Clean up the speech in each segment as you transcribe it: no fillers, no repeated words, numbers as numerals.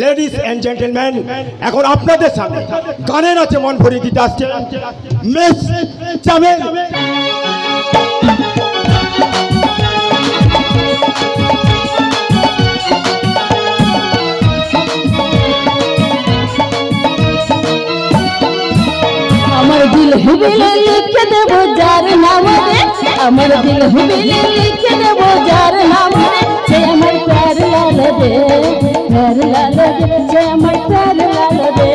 Ladies and gentleman, এখন আপনাদের সামনে গানের আছে মন ভরিয়ে দিতে আসছে মিস চামেল। আমার দিল হুবিলে লিখে দেব যার নাম রে, আমার দিল হুবিলে লিখে দেব যার নাম রে, সে আমার প্যার লাল রে, প্যার লাল রে, সে আমার প্যার লাল রে।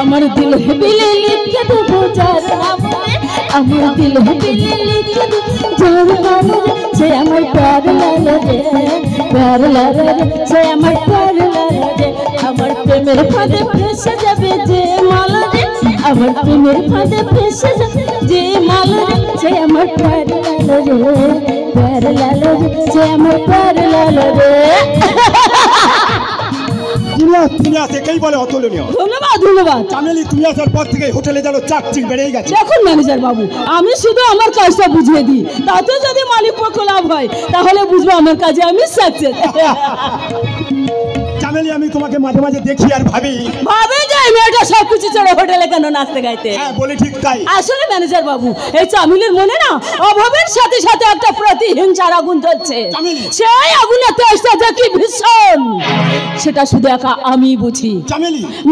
আমার দিল হুবিলে লিখে দেব যার নাম রে, আমার দিল হুবিলে লিখে দেব যার নাম রে, সে আমার প্যার লাল রে, প্যার লাল রে, সে আমার প্যার লাল রে। আমার প্রেমের ফাঁদে ফেসে যাবে যে মাল রে, আমার প্রেমের ফাঁদে ফেসে যাবে যে মাল রে, সে আমার প্যার লাল রে, প্যার লাল রে, সে আমার প্যার লাল রে। ধন্যবাদ ধন্যবাদ। চামেলি, তুমি আসার পর থেকে হোটেলে যেন চাকচিক বেড়ে গেছে। দেখুন ম্যানেজার বাবু, আমি শুধু আমার কাজটা বুঝিয়ে দিই, তাতে যদি মালিক পক্ষ লাভ হয় তাহলে বুঝবো আমার কাজে আমি সাকসেস। চামেলি, আমি তোমাকে মাঝে মাঝে দেখি আর ভাবি যে এই মেয়েটা সবকিছু ছেড়ে হোটেলে কেন নাচতে গাইতে। হ্যাঁ, বলি ঠিক তাই। আসলে ম্যানেজার বাবু, এই চামেলির মনে না অভাবের সাথে সাথে একটা প্রতিহিংসার আগুন জ্বলছে। সেই আগুনের তেজটা যে কি ভীষণ সেটা শুধু একা আমি বুঝি।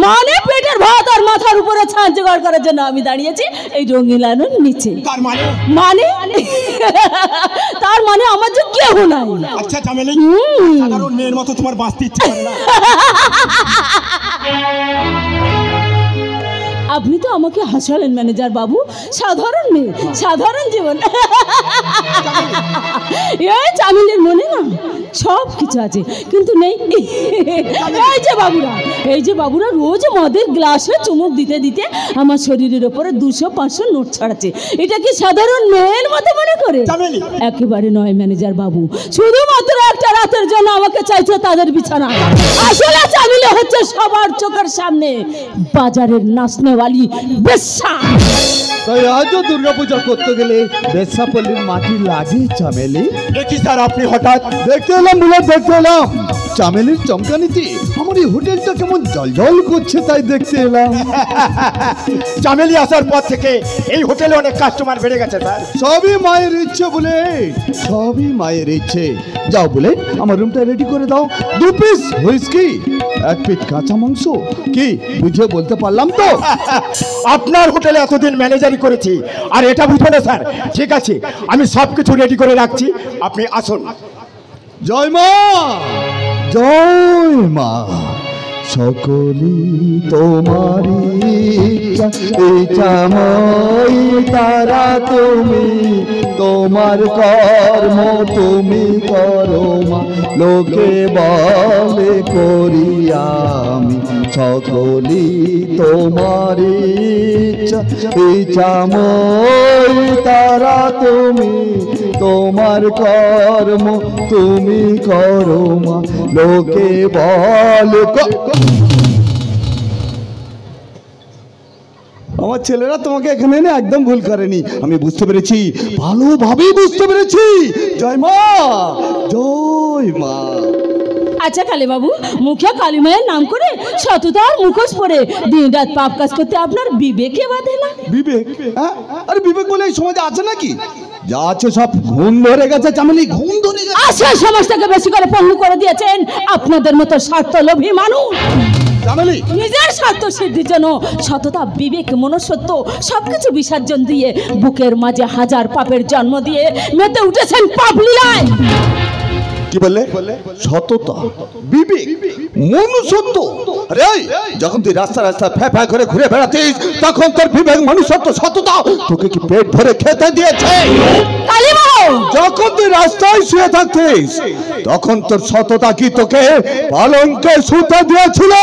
মানে পেটের ভাত আর মাথার উপরে ছাদ জোগাড় করার জন্য আমি দাঁড়িয়েছি এই রঙিন আলোর নিচে। মানে তার মানে আমার যে কেউ নাই। আচ্ছা চামেলি, সাধারণ মেয়ের মতো তোমার বাঁচতে ইচ্ছে করে না? আপনি তো আমাকে হাসালেন ম্যানেজার বাবু, সাধারণ মেয়ে, সাধারণ জীবন। এই চামেলির মনে না সব কিছু আছে, কিন্তু নেই এই যে বাবুরা রোজ মদের গ্লাসে চুমুক দিতে দিতে আমার শরীরের ওপরে 200-500 নোট ছড়াচ্ছে। এটা কি সাধারণ মেয়ের মতো মনে করে? একেবারে নয় ম্যানেজার বাবু, শুধুমাত্র একটা রাতের জন্য আমাকে চাইছে তাদের বিছানা। আসলে চামেলি হচ্ছে সবার চোখের সামনে বাজারের নাচনেওয়ালি বেশ্যা। তাই আজও দুর্গাপূজা করতে গেলে বেশ্যাপল্লীর মাটি লাগে চামেলি। দেখি স্যার, আপনি হঠাৎ দেখতে এলাম চামেলির চমকানিতে আমার এই হোটেলটা কেমন জলজল করছে, তাই দেখতে এলাম। চামেলি আসার পর থেকে এই হোটেলে অনেক কাস্টমার বেড়ে গেছে স্যার। সবই মায়ের ইচ্ছে বলে, সবই মায়ের ইচ্ছে। যাও বলে আমার রুমটা রেডি করে দাও। 2 পিস হুইস্কি, 1 পিস কাঁচা মাংস। কি বুঝে বলতে পারলাম তো? আপনার হোটেলে এতদিন ম্যানেজারি করেছি আর এটা বুঝবো না স্যার? ঠিক আছে, আমি সব কিছু রেডি করে রাখছি, আপনি আসুন। জয় মা, জয় মা। সকলি তোমারি ইচ্ছাময় তারা তুমি, তোমার কর্ম তুমি করো মা, লোকে বলে করি আমি। সকলি তোমারি ইচ্ছাময় তারা তুমি, তোমার কর্ম তুমি করো মা, লোকে বলে। আমার ছেলেরা তোমাকে এখানে এনে একদম ভুল করেনি, আমি বুঝতে পেরেছি, ভালোভাবেই বুঝতে পেরেছি। জয় মা, জয় মা। আচ্ছা কালী বাবু, মুখে কালী মায়ের নাম করে সততার মুখোশ পরে দিন রাত পাপ কাজ করতে আপনার বিবেকে বাঁধে না? বিবেক? আরে বিবেক বলে এই সমাজে আছে নাকি? যা আছে সব ঘুম ধরে গেছে চামেলি, ঘুম ধরে গেছে। আসে সমাজটাকে বেশি করে পঙ্গু করে দিয়েছেন আপনাদের মতো স্বার্থলোভী মানুষ। নিজের স্বার্থ সিদ্ধির জন্য সততা, বিবেক, মনুষ্যত্ব সবকিছু বিসর্জন দিয়ে বুকের মাঝে হাজার পাপের জন্ম দিয়ে মেতে উঠেছেন পাপ লীলায়। কি বললে? সততা, বিবেক, মনুষ্যত্ব। আরে যখন তুই রাস্তা রাস্তা ফ্যা করে ঘুরে বেড়াতিস তখন তোর বিবেক, মনুষ্যত্ব, সততা তোকে কি পেট ভরে খেতে দিয়েছে? যখন তুই রাস্তায় শুয়ে থাকতিস তখন তোর সততা কি তোকে পালঙ্কে শুতে দিয়েছিল?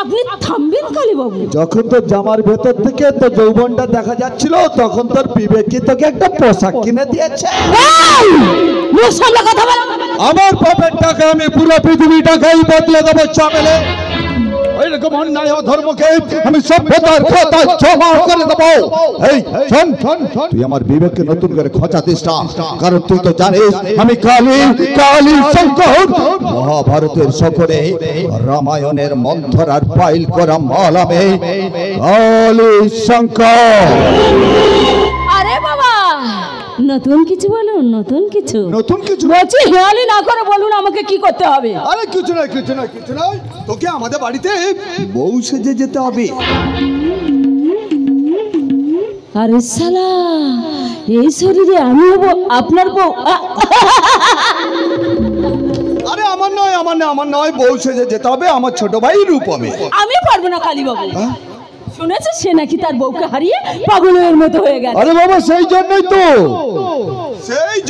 আপনি থামবেন কালী বাবু? যখন তোর জামার ভেতর থেকে তোর যৌবনটা দেখা যাচ্ছিল তখন তোর বিবেক কি তোকে একটা পোশাক কিনে দিয়েছে? আমার পাপের টাকা আমি পুরো পৃথিবীটাকেই বদলে দেবো চামেলে। ওই এরকম অন্যায় ও ধর্মকে আমি সভ্যতার খাতায় জমা করে দেবো। এই শোন, তুই আমার বিবেককে নতুন করে খোঁচা দিস না, কারণ তুই তো জানিস আমি কালী শঙ্কর। মহাভারতের সকলে রামায়ণের মন্থরার ফাইল করা মাল আমি কালী শঙ্কর। আরে বাবা, নতুন কিছু বলুন, নতুন কিছু বলছি হেয়ালি না করে বলুন আমাকে কি করতে হবে। আরে কিছু নয়, তোকে আমাদের বাড়িতে বউ সেজে যেতে হবে। আরে শালা, এই শরীরে আমি হব আপনার বউ? আরে আমার নয়, বউ সেজে যেতে হবে আমার ছোট ভাই রূপমে। আমি পারবো না কালী বাবু। শুনেছে সে নাকি তার বউকে হারিয়ে পাগলের মতো হয়ে গেছে। আরে বাবা, সেই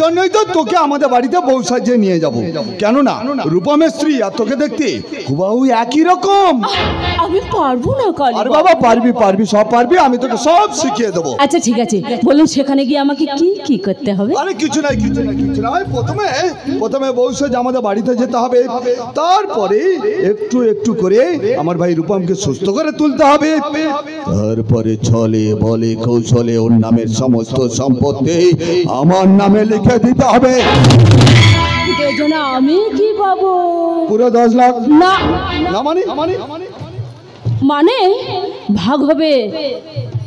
জন্যই তো তোকে আমাদের বাড়িতে বউ সাজিয়ে নিয়ে যাব। কেন না রূপমের স্ত্রী আর তোকে দেখতে হুবাহু একই রকম। আমি পারবো না কালী আরে বাবু। বাবা, পারবি, সব পারবি, আমি তোকে সব শিখিয়ে দেবো। আচ্ছা ঠিক আছে, বলুন সেখানে গিয়ে আমাকে কি কি করতে হবে? আরে কিছু নাই, প্রথমে বউ সেজে আমাদের বাড়িতে যেতে হবে, তারপরে একটু করে আমার ভাই রূপমকে সুস্থ করে তুলতে হবে, তারপরে ছলে বলে কৌশলে ওর নামের সমস্ত সম্পত্তি আমার নামে লিখে দিতে হবে। আমি কি পাবো? পুরো 10 লাখ। না না মানে ভাগ হবে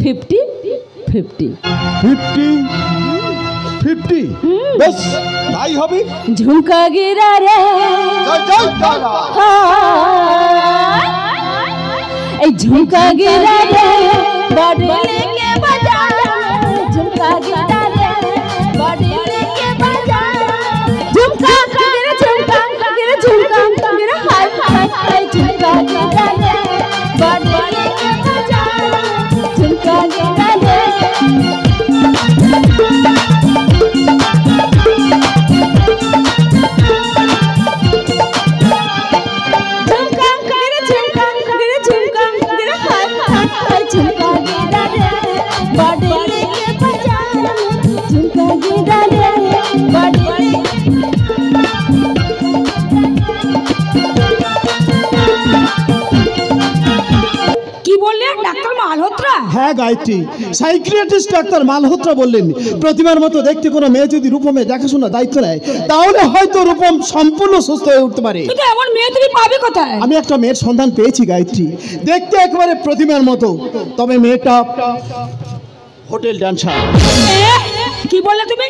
50-50। 50 বেশ, তাই হবে। ঝুমকা গিরা রে, এই ঝুমকা গিরা রে বডলে के बजा, झुमका गिरा रे बडले के बजा, झुमका गिरा हाय हाय, झुमका गिरा रे बडले के बजा, झुमका गिरा रे। হ্যাঁ গায়ত্রী, সাইকিয়াট্রিস্ট ডাক্তার মালহোত্রা বললেন প্রতিমার মতো দেখতে কোনো মেয়ে যদি রূপমে দেখাশোনা দায়িত্ব নেয় তাহলে হয়তো রূপম সম্পূর্ণ সুস্থ হয়ে উঠতে পারে। কিন্তু এমন মেয়ে তুমি পাবে কোথায়? আমি একটা মেয়ের সন্ধান পেয়েছি গায়ত্রী, দেখতে একেবারে প্রতিমার মতো, তবে মেয়েটা হোটেল ডান্সার। কি বললে তুমি?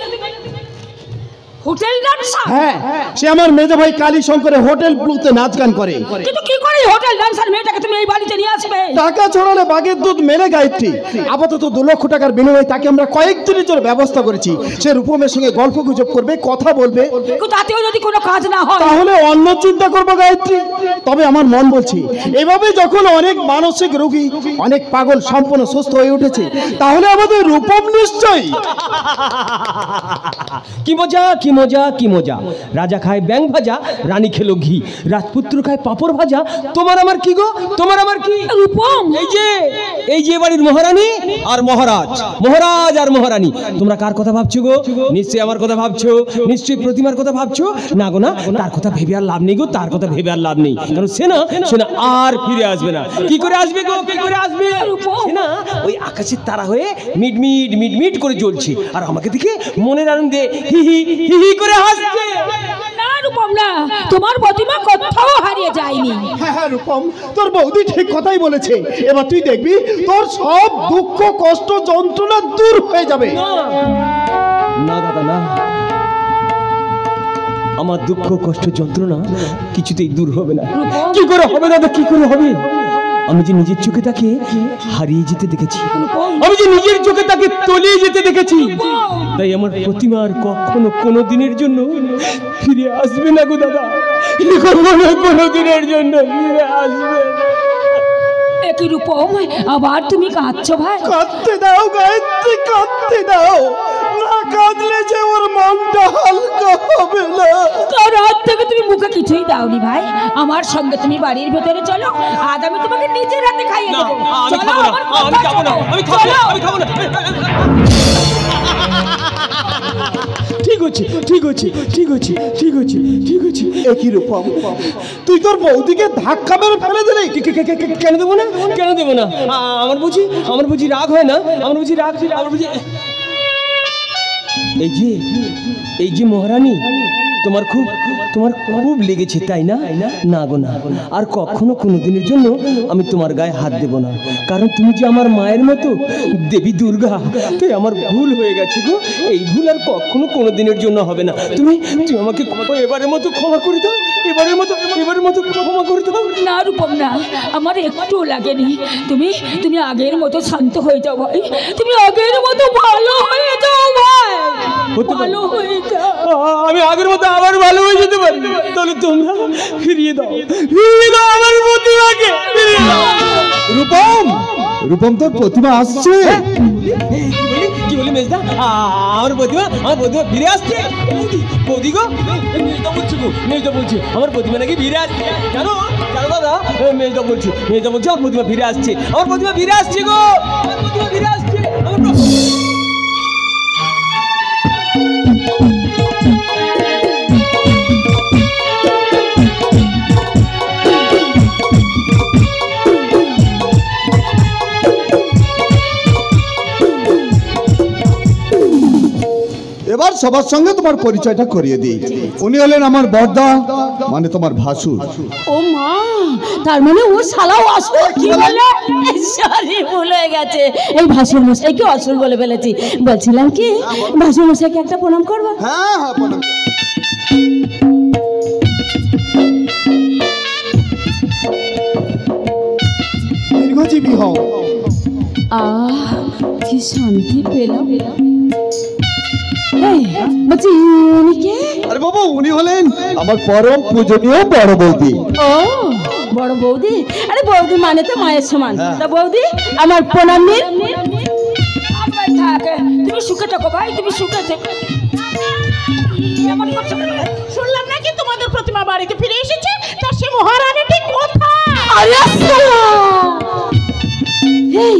Hotel dancer? হ্যাঁ, সে আমার মেজো ভাই কালী শঙ্করের হোটেল ব্লুতে নাচ গান করে। কিন্তু কি করে হোটেল ডান্সার মেয়েটাকে তুমি এই বাড়িতে নিয়ে আসবে? টাকা ছড়ালে বাঘের দুধ মেলে গায়ত্রী। আপাতত 2 লক্ষ টাকার বিনিময়ে তাকে আমরা কয়েকদিনের জন্য ব্যবস্থা করেছি। সে রূপমের সঙ্গে গল্প গুজব করবে, কথা বলবে। কিন্তু তাতেও যদি কোনো কাজ না হয় তাহলে অন্য চিন্তা করবো গায়ত্রী। তবে আমার মন বলছি এভাবে যখন অনেক মানসিক রোগী, অনেক পাগল সম্পূর্ণ সুস্থ হয়ে উঠেছে, তাহলে আমাদের রূপম নিশ্চয়ই। কি মজা। রাজা খায় ব্যাং ভাজা, রানী খেলো ঘি, রাজপুত্র খায় পাপড় ভাজা। তোমার আমার কি গো? তোমার আমার কি? রূপম, এই যে বাড়ির মহারানী আর মহারাজ আর মহারানী। তোমরা কার কথা ভাবছো গো? নিশ্চয়ই আমার কথা ভাবছো, নিশ্চয়ই প্রতিমার কথা ভাবছো। না গো না, তার কথা ভেবে আর লাভ নেই গো, তার কথা ভেবে আর লাভ নেই। কারণ সে না আর ফিরে আসবে না। কি করে আসবে গো? কি করে আসবে? সে না ওই আকাশের তারা হয়ে মিটমিট করে জ্বলছে, আর আমাকে দেখে মনের আনন্দে হি হি করে হাসছে। না রূপম না, তোমার প্রতিমা কোথাও হারিয়ে যায়নি। হ্যাঁ রূপম, তোর বৌদি ঠিক কথাই বলেছে। এবার তুই দেখবি তোর সব দুঃখ কষ্ট যন্ত্রণা দূর হয়ে যাবে। না দাদা না, আমার দুঃখ কষ্ট যন্ত্রণা কিছুতেই দূর হবে না। কি করে হবে দাদা, কি করে হবে? আমি যে নিজের চোখে তাকে হারিয়ে যেতে দেখেছি, আমি যে নিজের চোখে তাকে তলিয়ে যেতে দেখেছি, তাই আমার প্রতিমা আর কখনো কোনো দিনের জন্য ফিরে আসবে না গো দাদা, কোনো দিনের জন্য ফিরে আসবে না। একই রূপম, আবার তুমি কাঁদছো ভাই? কাঁদতে দাও গায়ত্রী, কাঁদতে দাও। না কাঁদলে যে ওর মনটা হালকা হবে না। কার হাত থেকে তুমি মুখে কিছুই দাওনি ভাই। আমার সঙ্গে তুমি বাড়ির ভেতরে চলো, আজ আমি তোমাকে নিজের হাতে খাইয়ে দেবো। চলো, আমি খাবো না। ঠিক হচ্ছে ঠিক হচ্ছে ঠিক হচ্ছে ঠিক হচ্ছে ঠিক হচ্ছে। একই রূপম, তুই তোর বৌদিকে ধাক্কা মেরে ফেলে দিলি। কেন দেবো না, কেন দেবো না? আমার বুঝি রাগ হয় না? আমার বুঝি এই যে মহারানী, তোমার খুব লেগেছে তাই না? না গো না, আর কখনো কোনোদিনের জন্য আমি তোমার গায়ে হাত দেব না, কারণ তুমি যে আমার মায়ের মতো দেবী দুর্গা। তাই আমার ভুল হয়ে গেছে গো, এই ভুল আর কখনো কোনোদিনের জন্য হবে না। তুমি আমাকে এবারের মতো ক্ষমা করে দাও, এবারের মতো ক্ষমা করে দাও। না রূপম না, আমার একটু লাগেনি। তুমি আগের মতো শান্ত হয়ে যাও ভাই, তুমি আগের মতো ভালো হয়ে যাও ভাই, ভালো হয়ে যাও। আমি আগের মতো আবার ভালো হয়ে যেতে পারি, তাহলে তোমরা ফিরিয়ে দাও আমার প্রতিমাকে। রূপম তোর প্রতিমা আসছে। কি বলি মেজদা? আমার প্রতিমা ফিরে আসছে। বৌদি গো, মেজদা বলছি আমার প্রতিমা নাকি ফিরে আসছে। জানো দাদা, মেজদা বলছি আমার প্রতিমা ফিরে আসছে, আমার প্রতিমা ফিরে আসছে গো, আমার প্রতিমা ফিরে আসছে। এবার সবার সঙ্গে তোমার পরিচয়টা করিয়ে দিই। উনি হলেন আমার বড়দা, মানে তোমার ভাসুর। ও মা, তার মানে ও শালাও আসল। কি বলে? সরি, ভুল হয়ে গেছে। এই ভাসুর মশাইকে আসল বলে ফেলেছি। বলছিলাম কি, ভাসুর মশাইকে একটা প্রণাম করবো? হ্যাঁ প্রণাম। দীর্ঘজীবী হও। কি শান্তি পেলাম। বলছি উনি কে? আরে বাবা, উনি হলেন আমার পরম পূজনীয় বড় বৌদি। ও বড় বৌদি, আরে বৌদি মানে তো মায়ের সমান। তা বৌদি, আমার প্রণাম নিন। তুমি সুখে থাকো ভাই, তুমি সুখে থাকো। শুনলাম নাকি তোমাদের প্রতিমা বাড়িতে ফিরে এসেছে, তা সে মহারানীটি কোথায়? এই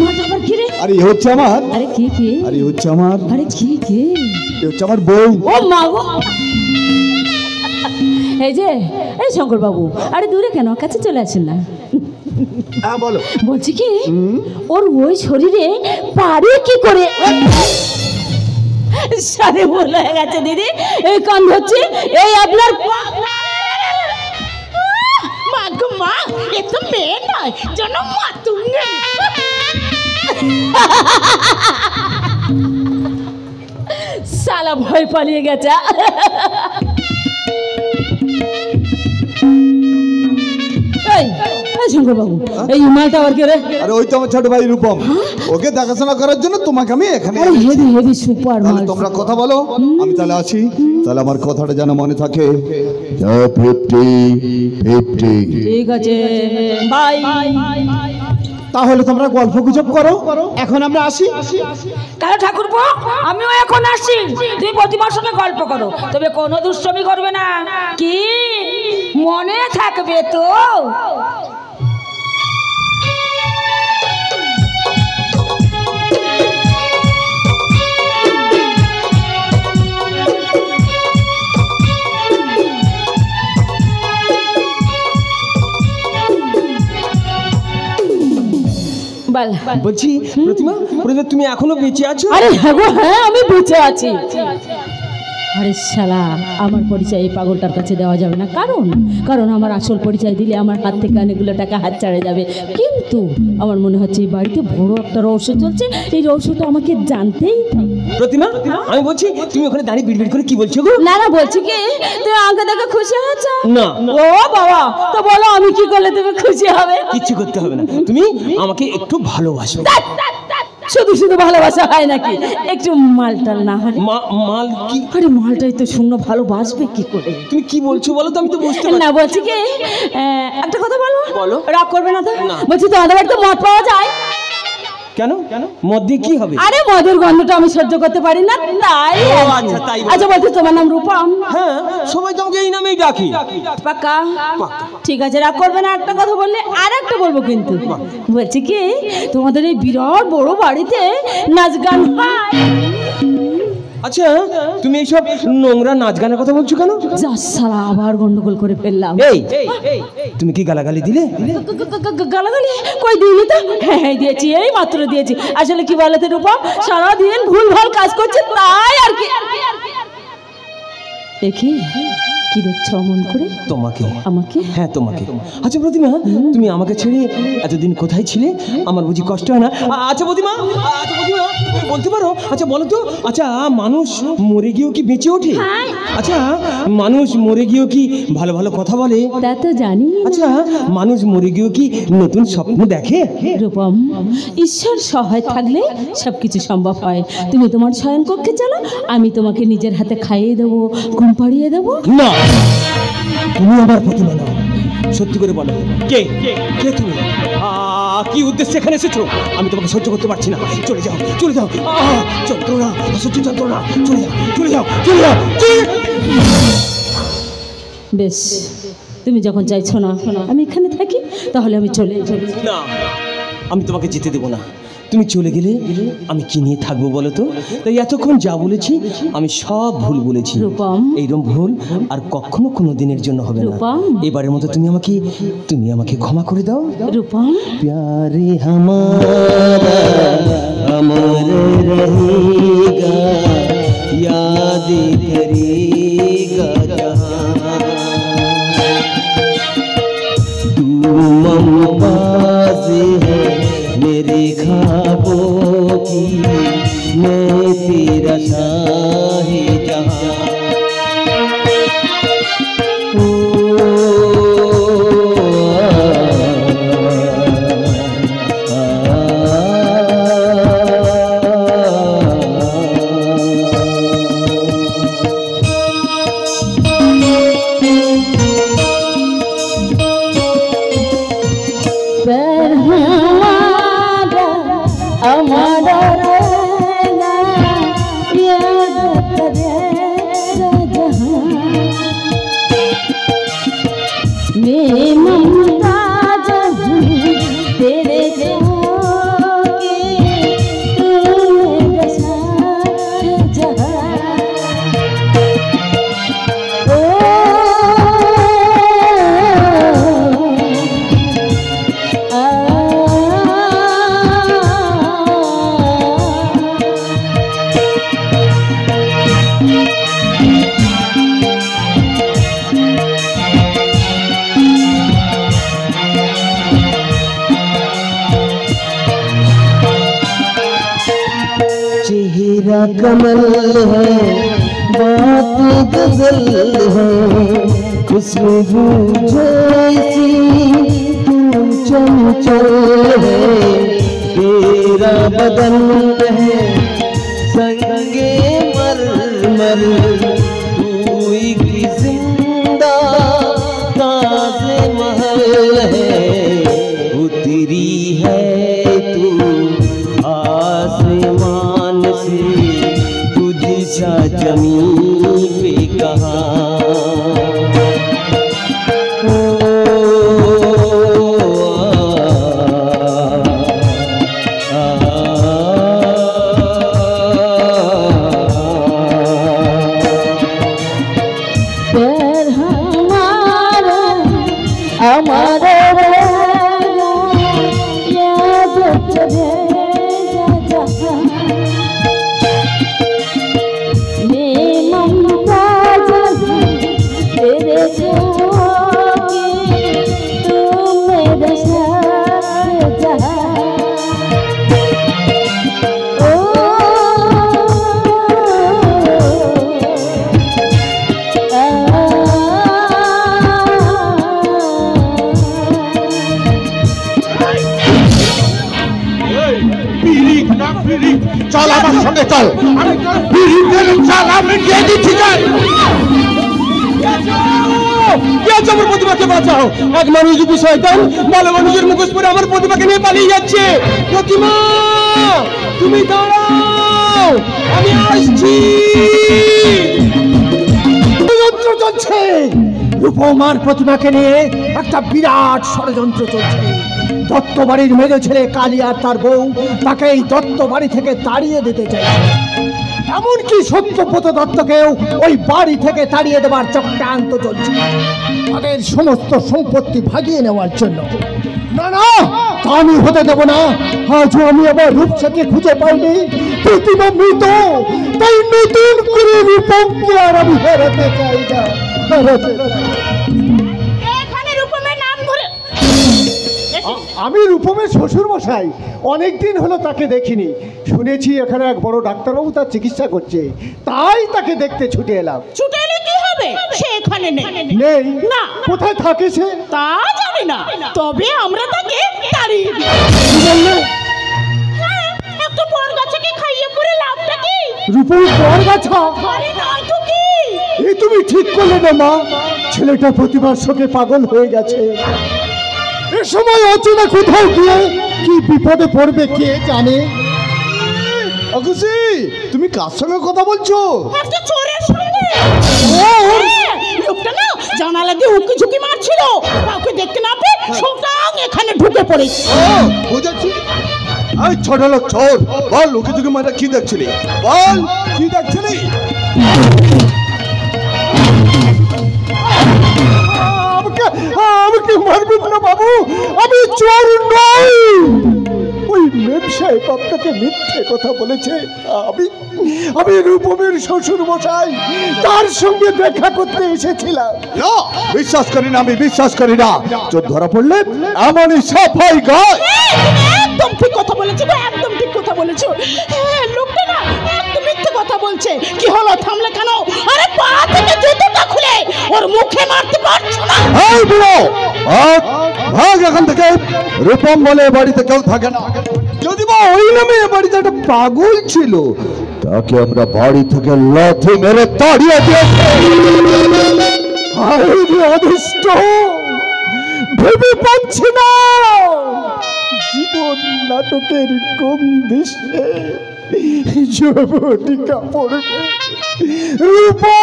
মাটা আবার কি রে? আরে হচ্ছে আমার, আরে কে? আরে হচ্ছে আমার, আরে কে? হচ্ছে আমার বউ। ও মা গো, এই শঙ্কর বাবু, আরে দূরে কেন, কাছে চলে আসেন না। হ্যাঁ বলো। বলছি কি, ওর ওই শরীরে পারে কি করে? সারে বলে গেছে দিদি, এই কান হচ্ছে, এই আপনার মা, এ তো মেয়ে নয়, যেন মাতুঙ্গে। সালা ভয় পালিয়ে গেছে। শঙ্কর বাবু, এই মালটা আবার কে রে? আরে ওই তো আমার ছোট ভাই রূপম, ওকে দেখাশোনা করার জন্য তোমাকে আমি এখানে। হেভি সুপার মাল। তোমরা কথা বলো, আমি তাহলে আছি। তাহলে আমার কথাটা যেন মনে থাকে। ঠিক আছে বাই। তাহলে তোমরা গল্প গুজব করো, এখন আমরা আসি। তাহলে ঠাকুরপো, আমিও এখন আসি। তুমি প্রতিমার সঙ্গে গল্প করো, তবে কোনো দুষ্টমি করবে না, কি মনে থাকবে তো? বলছি প্রতিমা, তুমি এখনো বেঁচে আছো? আরে হ্যাঁ, আমি বেঁচে আছি। আরে শালা, আমার পরিচয় এই পাগলটার কাছে দেওয়া যাবে না, কারণ আমার আসল পরিচয় দিলে আমার হাত থেকে অনেকগুলো টাকা হাত ছাড়ে যাবে। কিন্তু আমার মনে হচ্ছে এই বাড়িতে বড় একটা রহস্য চলছে, এই রহস্যটা আমাকে জানতেই। প্রতিমা, আমি বলছি তুমি ওখানে দাঁড়িয়ে বিড়বিড় করে কি বলছো গো? না বলছি কি, তুমি আমাকে দেখে খুশি হচ্ছ? না। ও বাবা, তো বলো আমি কি করলে তুমি খুশি হবে? কিচ্ছু করতে হবে না, তুমি আমাকে একটু ভালোবাসো। শুধু ভালোবাসা হয় নাকি? একটু মালটাল না হয়? মাল কি? আরে মালটাই তো শূন্য, ভালোবাসবে কি করে? তুমি কি বলছো বলো তো, আমি তো বুঝতে পারছি না। বলছি কি, একটা কথা বলো। রাগ করবে না তো? না। বলছি তোমাদের বাড়িতে মদ পাওয়া যায়? কেন? মদ দিয়ে কি হবে? আরে মদের গন্ধটা আমি সহ্য করতে পারি না, তাই। আচ্ছা বলছি, তোমার নাম রূপম? হ্যাঁ, সবাই তোমাকে এই নামেই ডাকি। পাক্কা? ঠিক আছে, রাগ করবে না। একটা কথা বললে আর একটা বলবো কিন্তু। বলছি কি, তোমাদের এই বিরাট বড় বাড়িতে নাচ গান হয়? আচ্ছা তুমি এইসব নোংরা নাচ গানের কথা বলছো কেন? যা সারা আবার গন্ডগোল করে ফেললাম। এই তুমি কি গালাগালি দিলে? গালাগালি কই দিইনি তো। হ্যাঁ দিয়েছি, এই মাত্র দিয়েছি। আসলে কি বলতে রূপম, সারাদিন ভুলভাল কাজ করছে তাই আর কি। দেখি কি দেখছো অমন করে? তোমাকে। আমাকে? হ্যাঁ তোমাকে। আচ্ছা প্রতিমা, তুমি আমাকে ছেড়ে এতদিন কোথায় ছিলে? আমার বুঝি কষ্ট হয় না? আচ্ছা প্রতিমা, তুমি বলতে পারো? আচ্ছা বলো তো, আচ্ছা মানুষ মরে গিয়েও কি বেঁচে ওঠে? আচ্ছা মানুষ মরে গিয়েও কি ভালো ভালো কথা বলে? তা তো জানি। আচ্ছা মানুষ মরে গিয়েও কি নতুন স্বপ্ন দেখে? রূপম, ঈশ্বর সহায় থাকলে সবকিছু সম্ভব হয়। তুমি তোমার শয়ন কক্ষে চলো, আমি তোমাকে নিজের হাতে খাইয়ে দেবো, ঘুম পাড়িয়ে দেবো। না, তুমি আমার প্রতিমা নও। সত্যি করে বলো, কে কে তুমি? কি উদ্দেশ্যে এখানে এসেছো? আমি তোমাকে সহ্য করতে পারছি না। চলে যাও, চলে যাও। যন্ত্রণা, অসহ্য যন্ত্রণা। চলে যাও, চলে যাও, চলে যাও, চলে যাও। বেশ, তুমি যখন চাইছো না আমি এখানে থাকি, তাহলে আমি চলে যাব। না, আমি তোমাকে যেতে দেবো না। তুমি চলে গেলে আমি কি নিয়ে থাকবো বলো তো? তাই এতক্ষণ যা বলেছি আমি সব ভুল বলেছি। রূপম, এইরকম ভুল আর কখনো কোনো দিনের জন্য হবে না। রূপম, এবারের মতো তুমি আমাকে ক্ষমা করে দাও। রূপম, प्यारे हमारा अमर रहेगा, याद करेगा जहां। तू मुमताज़ है मेरे ख्वाबों की, मैं तेरा शाहे जहां। चेहरा कमल है, बात गजल है, खुशबू जैसी तू चंचल है। तेरा बदन है संगे मरमर, तू एक जिंदा ताज़े महल है। उतरी है तू आसमान से, तुझसा जमीन पे कहाँ। চল আমার সঙ্গে চল, চল আমি দিয়ে দিচ্ছি। আমার প্রতিমাকে বাঁচাও। এক মানুষ যদি শয়তান ভালো মানুষের মুখোশ পরে আমার প্রতিমাকে নিয়ে পালিয়ে যাচ্ছে। প্রতিমা তুমি দাঁড়াও, আমি আসছি। ষড়যন্ত্র চলছে, রূপমার প্রতিমাকে নিয়ে একটা বিরাট ষড়যন্ত্র চলছে। দত্ত বাড়ির মেজ ছেলে কালী আর তার বউ তাকে এই দত্ত বাড়ি থেকে তাড়িয়ে দিতে চাইছে। এমনকি সত্যব্রত দত্তকেও ওই বাড়ি থেকে তাড়িয়ে দেবার চক্রান্ত চলছে, তাদের সমস্ত সম্পত্তি ভাগিয়ে নেওয়ার জন্য। না না, তা আমি হতে দেব না। আজও আমি আবার রূপসাকে খুঁজে পাইনি, প্রতিমা মৃত, তাই নতুন করে রূপমকে আর আমি হারাতে চাই না, হারাতে চাই। এখানে রূপমের নাম ধরে আমি রূপমের শ্বশুর মশাই, অনেকদিন হলো তাকে দেখিনি। শুনেছি এখানে এক বড় ডাক্তারবাবু তার চিকিৎসা করছে, তাই তাকে দেখতে ছুটে এলাম। ছুটে এলে কি হবে? সে এখানে নেই। নেই? না। কোথায় থাকে সে? তা জানি না, তবে আমরা তাকে তাড়িয়ে দিই। কি বললে? হ্যাঁ, একটা বড় গাছকে খাইয়ে পড়ে লাভটা কি? রূপম পর গাছা? আরে নয় তো কি? এই তুমি ঠিক করলে না মা, ছেলেটা প্রতিবার শোকে পাগল হয়ে গেছে। এ সময় অচেনা কোথাও গিয়ে কি বিপদে পড়বে কে জানে। অকুশি, তুমি কার সঙ্গে কথা বলছো? একটা চোরের সঙ্গে। লোকটা না জানালা দিয়ে উকি ঝুঁকি মারছিল, কাউকে দেখতে না পেয়ে সোটাং এখানে ঢুকে পড়েছে। বুঝেছি। এই ছোট লোক চোর, বল লুকি ঝুঁকি মারা কি দেখছিলি? বল কি দেখছিলি? আমাকে মারবেন না বাবু, আমি চোর নই। ওই মেম সাহেব আপনাকে মিথ্যে কথা বলেছে। আমি রূপমের শ্বশুর মশাই, তার সঙ্গে দেখা করতে এসেছিলাম। না, বিশ্বাস করি না, আমি বিশ্বাস করি না। চোর ধরা পড়লে এমনই সাফাই গায়। একদম ঠিক কথা বলেছো, একদম ঠিক কথা বলেছো। লোকটা না একদম মিথ্যে কথা বলছে। কি হলো, থামলে কেন? আরে পা থেকে জুতোটা খুলে ওর মুখে মারতে পারছো না? এই বুড়ো, ভাগ এখান থেকে। রূপম বলে বাড়িতে কেউ থাকে না। যদি বা ওই নামে এ বাড়িতে একটা পাগল ছিল, তাকে আমরা বাড়ি থেকে লাথি মেরে তাড়িয়ে দিয়েছি। অদৃষ্ট, ভেবে পাচ্ছি না জীবন নাটকের কোন দৃশ্যে যুবটিকা পড়বে। রূপা,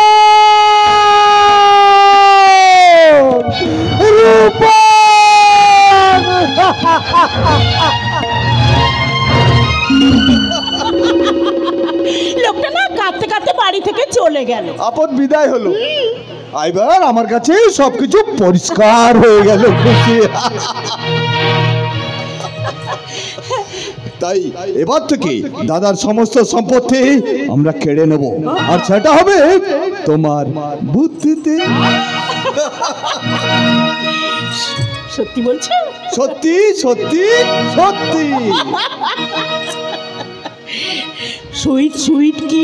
রূপা। লোকটা না কাঁদতে কাঁদতে বাড়ি থেকে চলে গেল। আপদ বিদায় হলো। এবার আমার কাছে সবকিছু পরিষ্কার হয়ে গেল। খুশি। তাই এবার থেকে দাদার সমস্ত সম্পত্তি আমরা কেড়ে নেব, আর সেটা হবে তোমার বুদ্ধিতে। সত্যি বলছো? সত্যি সত্যি সত্যি। সুইট সুইট কি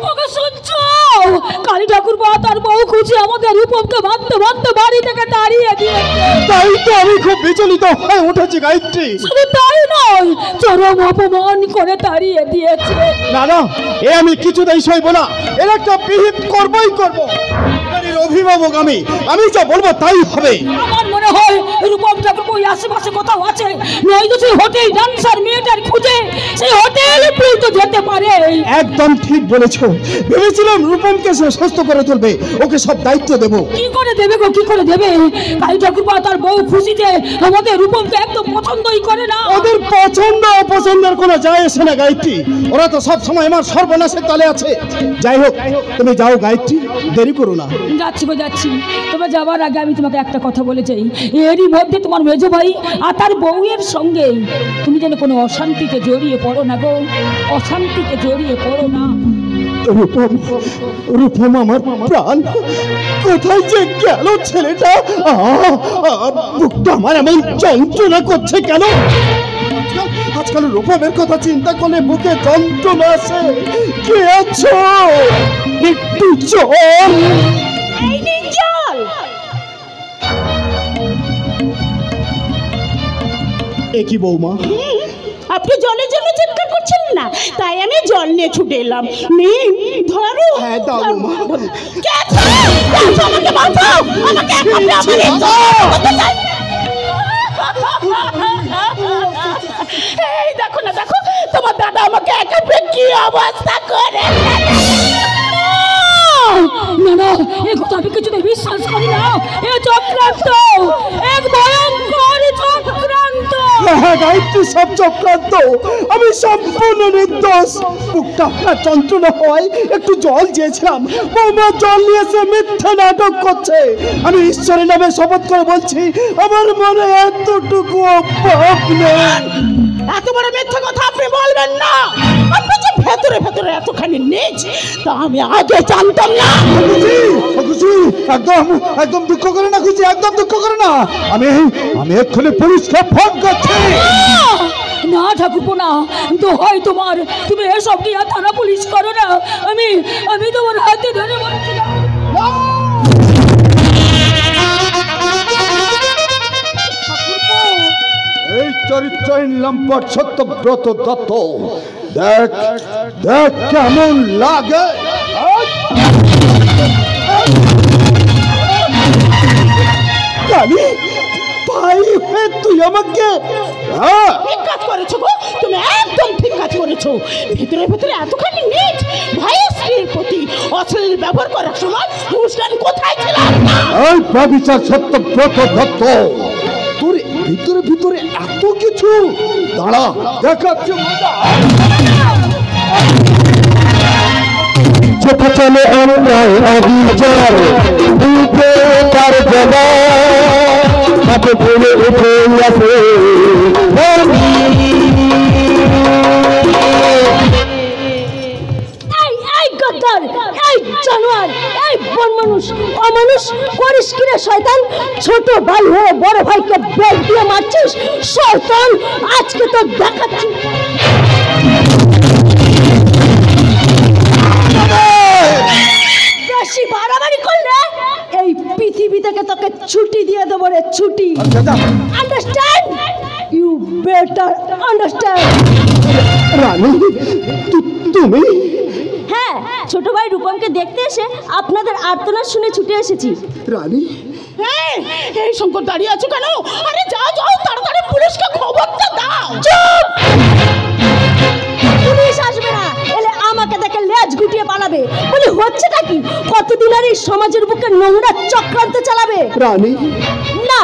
ওগো শুনছো? মন্ত বাড়ি থেকে তাড়িয়ে দিয়েছে। তাই তো আমি খুব বিচলিত হয়ে উঠেছি গায়ত্রী। শুধু তাই নয়, চরম অপমান করে তাড়িয়ে দিয়েছে। না না, এ আমি কিছুতেই সইব না, এর একটা বিহিত করবই করব। এর অভিভাবক আমি যা বলবো তাই হবে। আমার মনে হয় রূপম ঠাকুর ওই আশেপাশে কোথাও আছে, নয়তো সেই হোটেল ডান্সার মেয়েটার খুঁজে সেই হোটেলে তো যেতে পারে। একদম ঠিক বলেছো, ভেবেছিলাম রূপমকে সে সুস্থ করে তুলবে, ওকে সব দায়িত্ব দেব। কি করে দেবে গো, কি করে দেবে? কালী ঠাকুর তার বউ খুশি যে আমাদের রূপমকে একদম পছন্দই করে না। ওদের পছন্দ অপছন্দের কোনো যায় আসে না গায়ত্রী, ওরা তো সব সময় আমার সর্বনাশের তালে আছে। যাই হোক, তুমি যাও গায়ত্রী, দেরি করো না। যাচ্ছি গো যাচ্ছি, তবে যাবার আগে আমি তোমাকে একটা কথা বলে যাই। এরই মধ্যে তোমার মেজো ভাই আর তার বউয়ের সঙ্গে তুমি যেন কোনো অশান্তিতে জড়িয়ে পড়ো না গো, অশান্তিতে জড়িয়ে পড়ো না। রূপম, রূপম আমার প্রাণ, কোথায় যে গেল ছেলেটা? বুকটা আমার এমন যন্ত্রণা করছে কেন? আজকাল রূপমের কথা চিন্তা করলে বুকে যন্ত্রণা আসে। কে আছো? একটু চল। এ কি বৌমা, আপনি জলের জন্য চিৎকার করছেন না, তাই আমি জল নিয়ে ছুটে এলাম। মিম ধরো। হ্যাঁ দাও বৌমা। কে আছো? আমাকে বাঁচাও, আমাকে এই দেখো না, দেখো তোমার দাদা আমাকে একা পেয়ে কি অবস্থা করে। না না, এ কথা আমি কিছুতে বিশ্বাস করি না। এ চক্রান্ত, এক ভয়ঙ্কর চক্রান্ত। হ্যাঁ গায়ত্রী, সব চক্রান্ত, আমি সম্পূর্ণ নির্দোষ। বুকটা আপনার যন্ত্রণা হয়, একটু জল চেয়েছিলাম, বৌমা জল নিয়েছে, মিথ্যা নাটক করছে। আমি ঈশ্বরের নামে শপথ করে বলছি, আমার মনে এতটুকু পাপ নেই। এত বড় মিথ্যা কথা আপনি বলবেন না। আপনি যে ভেতরে ভেতরে এতখানি নিচ, তা আমি আগে জানতাম না। খুশি, একদম একদম দুঃখ করে না খুশি, একদম দুঃখ করে না। আমি এক্ষুনি পুলিশকে ফোন করছি। না ঠাকুরপো না, তো হয় তোমার, তুমি এসব নিয়ে থানা পুলিশ করো না। আমি তোমার হাতে ধরে বলছিলাম। এই চরিত্রহীন লম্পট সত্যব্রত দত্ত, দেখ দেখ কেমন লাগে। কালী, ভাই হয়ে তুই আমাকে ঠিক কাজ করেছো গো, তুমি একদম ঠিক কাজ করেছো। ভিতরে ভিতরে এতখানি নিচ, ভাইয়ের স্ত্রীর প্রতি অশ্লীল ব্যবহার করার সময় অনুষ্ঠান কোথায় ছিলাম না। এই ব্যভিচার সত্যব্রত দত্ত, তোর ভিতরে ভিতরে এত কিছু, দাঁড়া দেখাচ্ছি মজা। ছোট চলে অন্যায় অবিচার, বুকে তার জবাব হাতে ভুলে উঠে আসে। এই গদ্দার, এই জানোয়ার, এই বন মানুষ, অমানুষ করিস কিরে শয়তান? ছোট ভাই হয়ে বড় ভাইকে বেল দিয়ে মারছিস শয়তান, আজকে তো দেখাচ্ছি। বেশি বাড়াবাড়ি করলে এই পৃথিবী থেকে তোকে ছুটি দিয়ে দেবো রে, ছুটি। Understand? You better understand. Rani, তুমি? হ্যাঁ, ছোট ভাই রূপমকে দেখতে এসে আপনাদের আর্তনাদ শুনে ছুটে এসেছি। রানী, এই শঙ্কর দাঁড়িয়ে আছো কেন? আরে যাও যাও, তাড়াতাড়ি পুলিশকে খবরটা দাও। চুপ! পুলিশ আসবে না, এলে আমাকে দেখে লেজ গুটিয়ে পালাবে। বলি হচ্ছেটা কি? কতদিন আর এই সমাজের বুকে নোংরা চক্রান্ত চালাবে? রানী, না,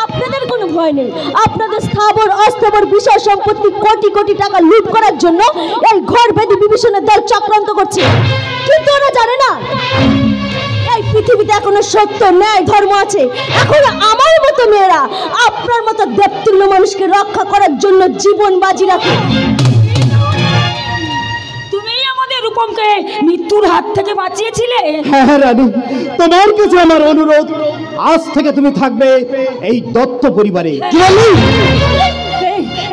আপনাদের কোনো ভয় নেই। আপনাদের স্থাবর অস্থাবর বিষয় সম্পত্তি কোটি কোটি টাকা লুট করার জন্য এই ঘর বেদি বিভীষণের দল চক্রান্ত করছে, কিন্তু ওরা জানে না এই পৃথিবীতে এখনো সত্য, ন্যায়, ধর্ম আছে। এখন আমার মতো মেয়েরা আপনার মতো দেবতুল্য মানুষকে রক্ষা করার জন্য জীবন বাজি রাখে। তুমি আমাদের রূপমকে মৃত্যুর হাত থেকে বাঁচিয়েছিলে। হ্যাঁ রানী, তোমার কাছে আমার অনুরোধ, আজ থেকে তুমি থাকবে এই দত্ত পরিবারে। কি বললি?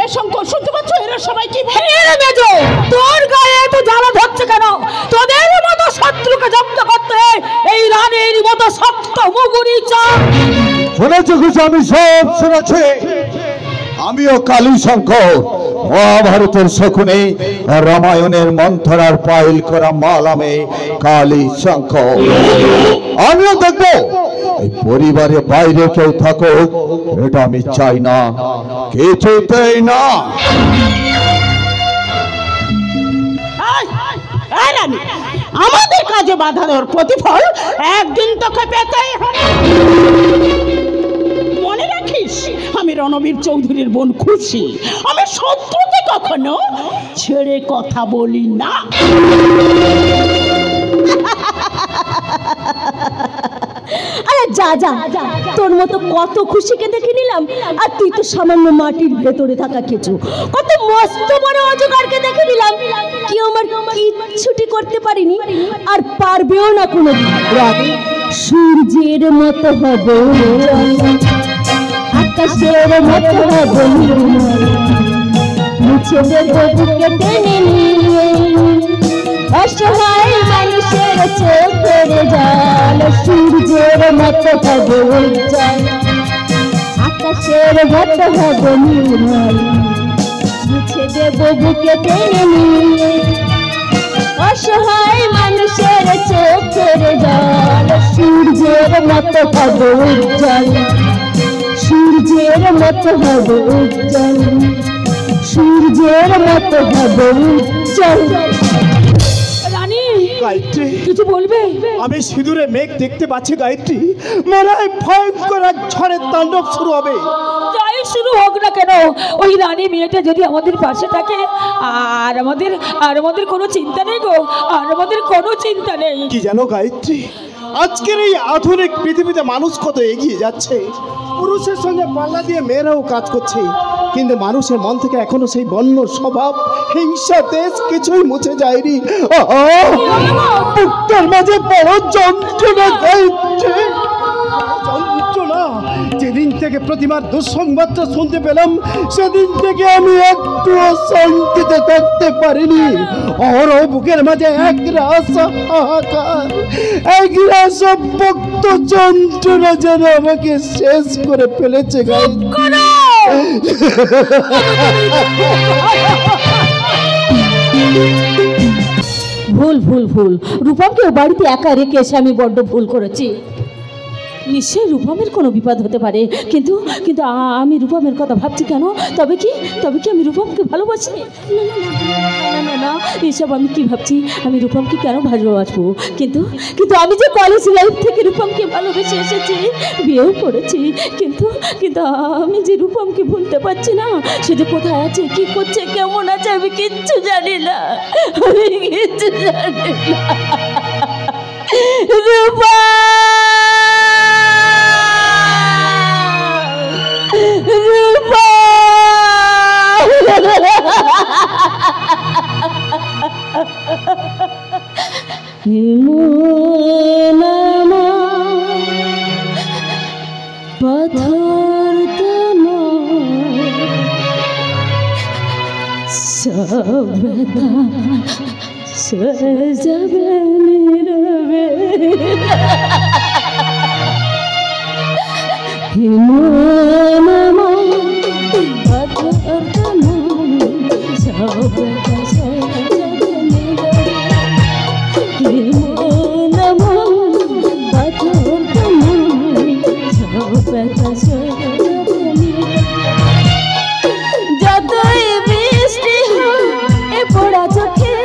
এই শঙ্কর, শুনতে পাচ্ছ এরা সবাই কি বলে? মেজো, তোর গায়ে এত জ্বালা ধরছে কেন? তোদের মতো শত্রুকে জব্দ করতে এই রানীর মতো অজগরি চাঁদ। শুনেছো কিছু? আমি সব শুনেছি। আমিও কালী শঙ্কর, মহাভারতের শকুনে, রামায়ণের মন্থরার পাইল করা মাল, আমি কালী শঙ্কর। আমিও দেখবো এই পরিবারের বাইরে কেউ থাকুক, এটা আমি চাই না, কিছুতেই না। রানী, আমাদের কাজে বাধা দেওয়ার প্রতিফল একদিন তোকে পেতেই হবে। মনে রাখিস, আমি রণবীর চৌধুরীর বোন খুশি। আমি শত্রুতে কখনো ছেড়ে কথা বলি না। আরে যা যা, তোর মতো কত খুশিকে দেখে নিলাম, আর তুই তো সামান্য মাটির ভেতরে থাকা কিছু। কত মস্ত বড় অজগরকে দেখে নিলাম, কি আমার কিচ্ছুটি করতে পারিনি, আর পারবেও না কোনোদিন। সূর্যের মতো হবে, আকাশের মতো হবে, মুছে দেবো বুকে টেনে নিয়ে অসহায় মানুষের চোখের জল। সূর্যের মতো হবে উজ্জ্বল, আকাশের মতো হবে নির্মল, মুছে দেবো বুকে টেনে নিয়ে অসহায় মানুষের চোখের জল। সূর্যের মতো হবে উজ্জ্বল, সূর্যের মতো হবে উজ্জ্বল, সূর্যের মতো হবে উজ্জ্বল। গায়ত্রী, কিছু বলবে? আমি সিঁদুরে মেঘ দেখতে পাচ্ছি গায়ত্রী, মনে হয় ভয়ঙ্কর এক ঝড়ের তাণ্ডব শুরু হবে। যাই শুরু হোক না কেন, ওই রানী মেয়েটা যদি আমাদের পাশে থাকে, আর আমাদের কোনো চিন্তা নেই গো, আর আমাদের কোনো চিন্তা নেই। কি জানো গায়ত্রী, আজকের এই আধুনিক পৃথিবীতে মানুষ কত এগিয়ে যাচ্ছে। পুরুষের সঙ্গে পাল্লা দিয়ে মেয়েরাও কাজ করছে, কিন্তু মানুষের মন থেকে এখনো সেই বন্য স্বভাব, হিংসা, দেশ কিছুই মুছে যায়নি। বুকটার মাঝে বড় যন্ত্রণা গায়ত্রী, যন্ত্রণা। যেদিন থেকে প্রতিমার দুঃসংবাদটা শুনতে পেলাম, সেদিন থেকে আমি একটুও শান্তিতে থাকতে পারিনি। ওর বুকের মাঝে এক রাস হাহাকার, এক রাস ভক্ত যন্ত্রণা যেন আমাকে শেষ করে ফেলেছে গায়ত্রী। ভুল ভুল ভুল, রূপমকে বাড়িতে একা রেখে এসে আমি বড্ড ভুল করেছি। নিশ্চয়ই রূপমের কোনো বিপদ হতে পারে, কিন্তু কিন্তু আমি রূপমের কথা ভাবছি কেন? তবে কি আমি রূপমকে ভালোবাসি? না না না না না, এসব আমি কি ভাবছি? আমি রূপমকে কেন ভালোবাসবো? কিন্তু কিন্তু আমি যে কলেজ লাইফ থেকে রূপমকে ভালোবেসে এসেছি, বিয়েও করেছি, কিন্তু কিন্তু আমি যে রূপমকে ভুলতে পারছি না। সে যে কোথায় আছে, কি করছে, কেমন আছে, আমি কিচ্ছু জানি না, আমি কিচ্ছু জানি না। রূপা, রূপা, পাথর সব ব্যথা সয়ে যাবে নীরবে। যতই বৃষ্টি হোক এ পোড়া চোখে,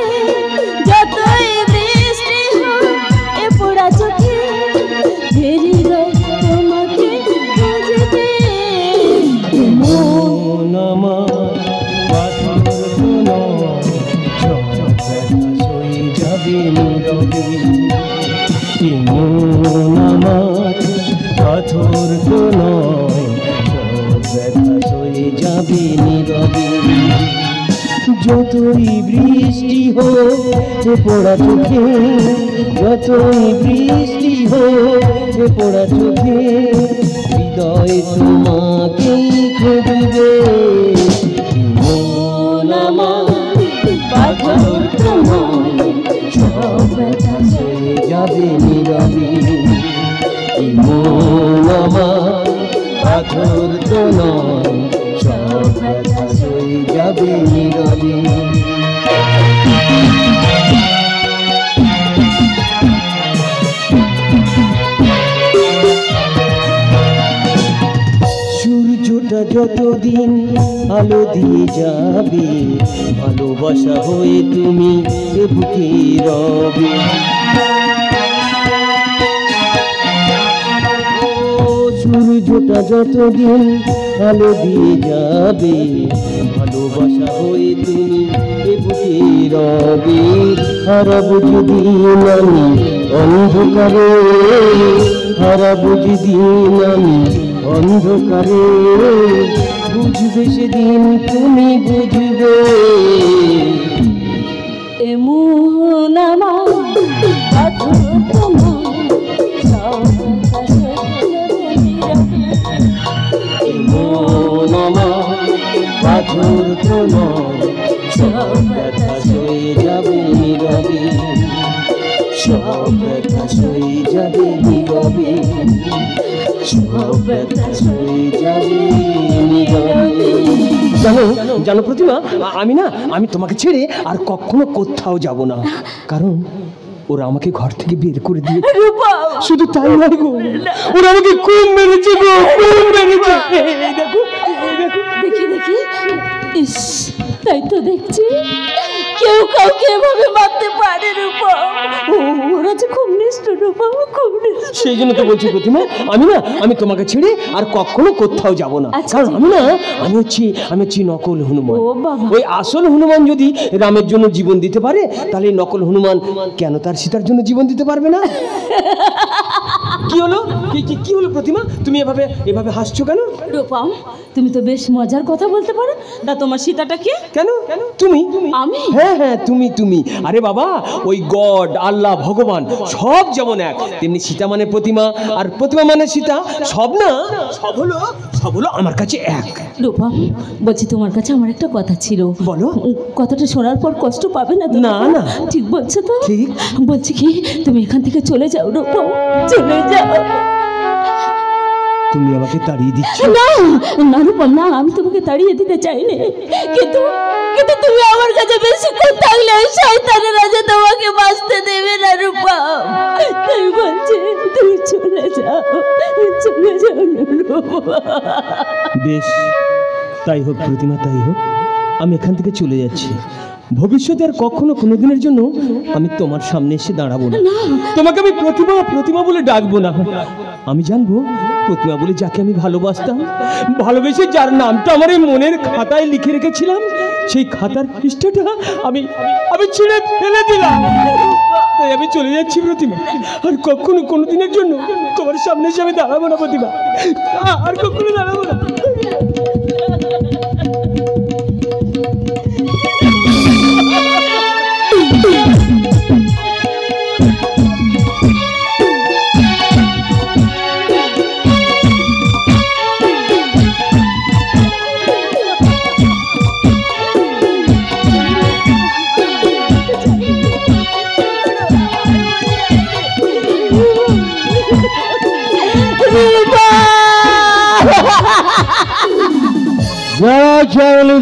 যতই বৃষ্টি হোক এ পোড়া চোখে, হৃদয় তোমাকে খুঁজবে। মন আমার পাথর কোনো সয়ে যাবে নীরবে। মন আমার পাথর কোনো ব্যথা সয়ে যাবে নীরবে। যতই বৃষ্টি হোক এ পোড়া চোখে, যতই বৃষ্টি হোক এ পোড়া চোখে, হৃদয় তোমাকেই খুঁজবে। মন আমার পাথর তোমায় সব ব্যথা সয়ে যাবে নীরবে। মন আমার পাথর তো নয়, সব ব্যথা সয়ে যাবে নীরবে। সূর্যটা যতদিন আলো দিয়ে যাবে, ভালোবাসা হয়ে তুমি এ বুকে রবে। সূর্যটা যতদিন আলো দিয়ে যাবে, ভালোবাসা হয়ে তুমি এ বুকে রবে। হারাবো যেদিন আমি অন্ধকারে, হারাবো যেদিন আমি অন্ধকারে, বুঝবে সেদিন তুমি বুঝবে। এমন আমার পাথর তোমার, এমন আমার পাথর তো নয়, সব ব্যথা সয়ে যাবে নীরবে, সব ব্যথা সয়ে যাবে নীরবে, সব ব্যথা সয়ে যাবে নীরবে। জানো জানো প্রতিমা, আমি তোমাকে ছেড়ে আর কখনো কোথাও যাব না, কারণ ওরা আমাকে ঘর থেকে বের করে দিয়ে। শুধু তাই নয় গো, ওরা আমাকে খুব মেরেছে গো, খুব মেরেছে। দেখো দেখি দেখি, ইস তাই তো দেখছি, কেউ কাউকে এভাবে মারতে পারে রূপা। ওরা যে খুব নিষ্ঠুর রূপা, খুব নিষ্ঠুর। সেই জন্য তো বলছি প্রতিমা, আমি তোমাকে ছেড়ে আর কখনো কোথাও যাব না, আচ্ছা, কারণ আমি হচ্ছি নকল হনুমান। ও বাবা। ওই আসল হনুমান যদি রামের জন্য জীবন দিতে পারে, তাহলে নকল হনুমান কেন তার সীতার জন্য জীবন দিতে পারবে না? কি হলো, কি হলো প্রতিমা, তুমি এভাবে হাসছো কেন? রূপম, তুমি তো বেশ মজার কথা বলতে পারো। তা তোমার সীতাটা কে? কেন তুমি? আমি? হ্যাঁ তুমি। আরে বাবা, ওই গড, আল্লাহ, ভগবান সব যেমন এক, তেমনি সীতা মানে প্রতিমা, আর প্রতিমা মানে সীতা, সব হলো আমার কাছে এক। রূপম, বলছি তোমার কাছে আমার একটা কথা ছিল। বলো। কথাটা শোনার পর কষ্ট পাবে না তো? না। ঠিক বলছো তো? ঠিক। বলছি কি, তুমি এখান থেকে চলে যাও রূপম, চলে যাও। তুমি আমাকে তাড়িয়ে দিচ্ছ? না রূপম, না, আমি তোমাকে তাড়িয়ে দিতে চাইনি, কিন্তু তুমি আমার কাছে বেশিক্ষণ থাকলে ওই শয়তানের রাজা তোমাকে বাঁচতে দেবে না রূপম। তাই বলছি তুমি চলে যাও রূপম। বেশ, তাই হোক প্রতিমা, তাই হোক। আমি এখান থেকে চলে যাচ্ছি। ভবিষ্যতে আর কখনো কোনোদিনের জন্য আমি তোমার সামনে এসে দাঁড়াবো না। তোমাকে আমি প্রতিমা বলে ডাকবো না। আমি জানবো প্রতিমা বলে যাকে আমি ভালোবাসতাম, ভালোবেসে যার নামটা আমার এই মনের খাতায় লিখে রেখেছিলাম, সেই খাতার পৃষ্ঠাটা আমি ছিঁড়ে ফেলে দিলাম। তাই আমি চলে যাচ্ছি প্রতিমা, আর কখনো কোনোদিনের জন্য তোমার সামনে এসে আমি দাঁড়াবো না প্রতিমা, আর কখনো দাঁড়াবো না।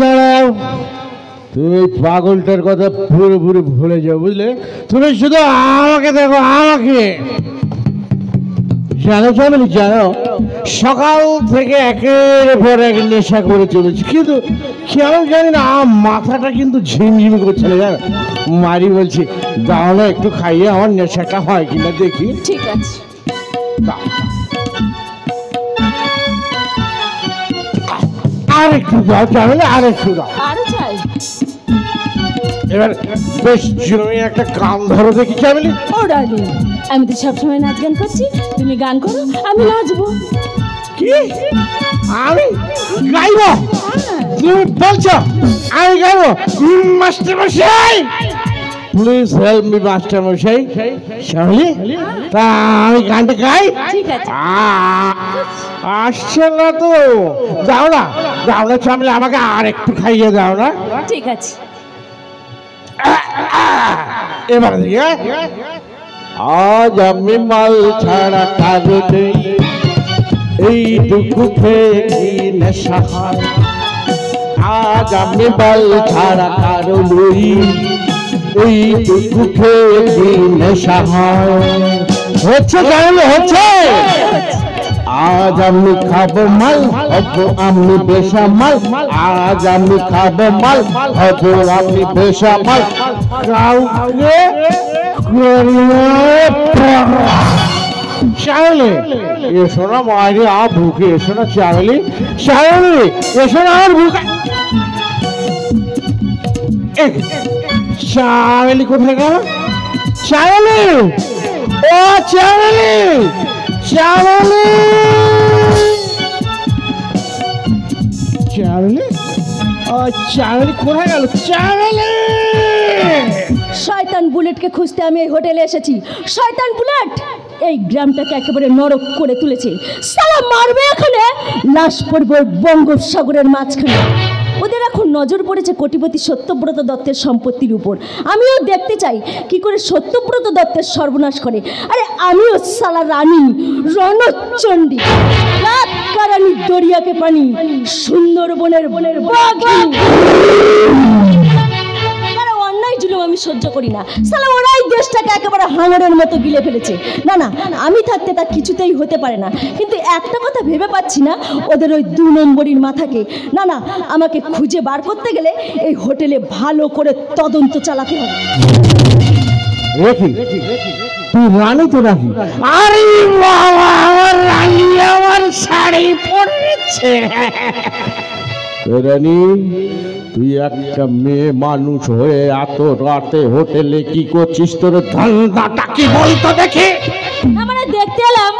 দাঁড়াও, তুমি পাগলটার কথা পুরোপুরি ভুলে যাও, বুঝলে? তুমি শুধু আমাকে দেখো, আমাকে। জানো সকাল থেকে একের পর এক নেশা করে চলেছি, কিন্তু কেন জানি না মাথাটা কিন্তু ঝিমঝিম করছে না, জানো? মারি বলছি, দাও না একটু খাইয়ে আমার নেশাটা হয় কিনা দেখি। ঠিক আছে। আরেকটু দাও, চাইলে আরেকটু দাও। আরো চাই? এবার বেশ জমি একটা গান ধরো দেখি চাইলে। ও ডার্লিং, আমি তো সবসময় নাচ গান করছি, তুমি গান করো, আমি নাচবো। কি? আমি গাইবো? তুমি বলছো আমি গাইবো? মাস্টার মশাই, প্লিজ হেল্প মি মাস্টার মশাই। শালি, তা আমি গানটা গাই? ঠিক আছে। আসছে না তো, দাও না চামলে, আমাকে আর একটু খাইয়ে দাও না। ঠিক আছে। এবার আজ আমি মাল ছাড়া কাজ নেই, এইটুকু খেয়ে কি নেশা হয়, আজ আমি বল ছাড়া কারো লই, এইটুকু খেয়ে কি নেশা হয়। হচ্ছে জানলে হচ্ছে, আজ আমি খাবো মাল, হবো আমি বেসামাল, আজ আমি খাবো মাল, হবো আমি বেসামাল। কাউকে চাইলে এসো না মায়ের আর ভুকে, এসো না চাইলে, চাইলে এসো না আর ভুকে। চাইলি কোথায় গেল? চাইলি, ও চাইলি, চাইলি, চাইলি, ও চাইলি কোথায় গেল? চাইলি। শয়তান বুলেটকে খুঁজতে আমি এই হোটেলে এসেছি। শয়তান বুলেট এই গ্রামটাকে একেবারে নরক করে তুলেছে। সালা মারবে এখানে, লাশ পড়বে বঙ্গোপসাগরের মাঝখানে। ওদের এখন নজর পড়েছে কোটিপতি সত্যব্রত দত্তের সম্পত্তির উপর। আমিও দেখতে চাই কি করে সত্যব্রত দত্তের সর্বনাশ করে। আরে আমিও সালা রানী, রণচণ্ডী, রাত কারানি, দরিয়াকে পানি, সুন্দরবনের বাঘিনী। জুলুম আমি সহ্য করি না। সালা ওরাই দেশটাকে একেবারে হাঙরের মতো গিলে ফেলেছে। না না, আমি থাকতে তা কিছুতেই হতে পারে না। কিন্তু একটা কথা ভেবে পাচ্ছি না, ওদের ওই 2 নম্বরীর মাথাকে। না না, আমাকে খুঁজে বার করতে গেলে এই হোটেলে ভালো করে তদন্ত চালাতে হবে। তুই রানী তো নাকি? আরে বাবা, আমার রানী আমার শাড়ি পরেছে। রানী, তুই একটা মেয়ে মানুষ হয়ে এত রাতে হোটেলে কি করছিস? তোর ধান্দাটা কি বলতো দেখি। আমরা দেখতে এলাম।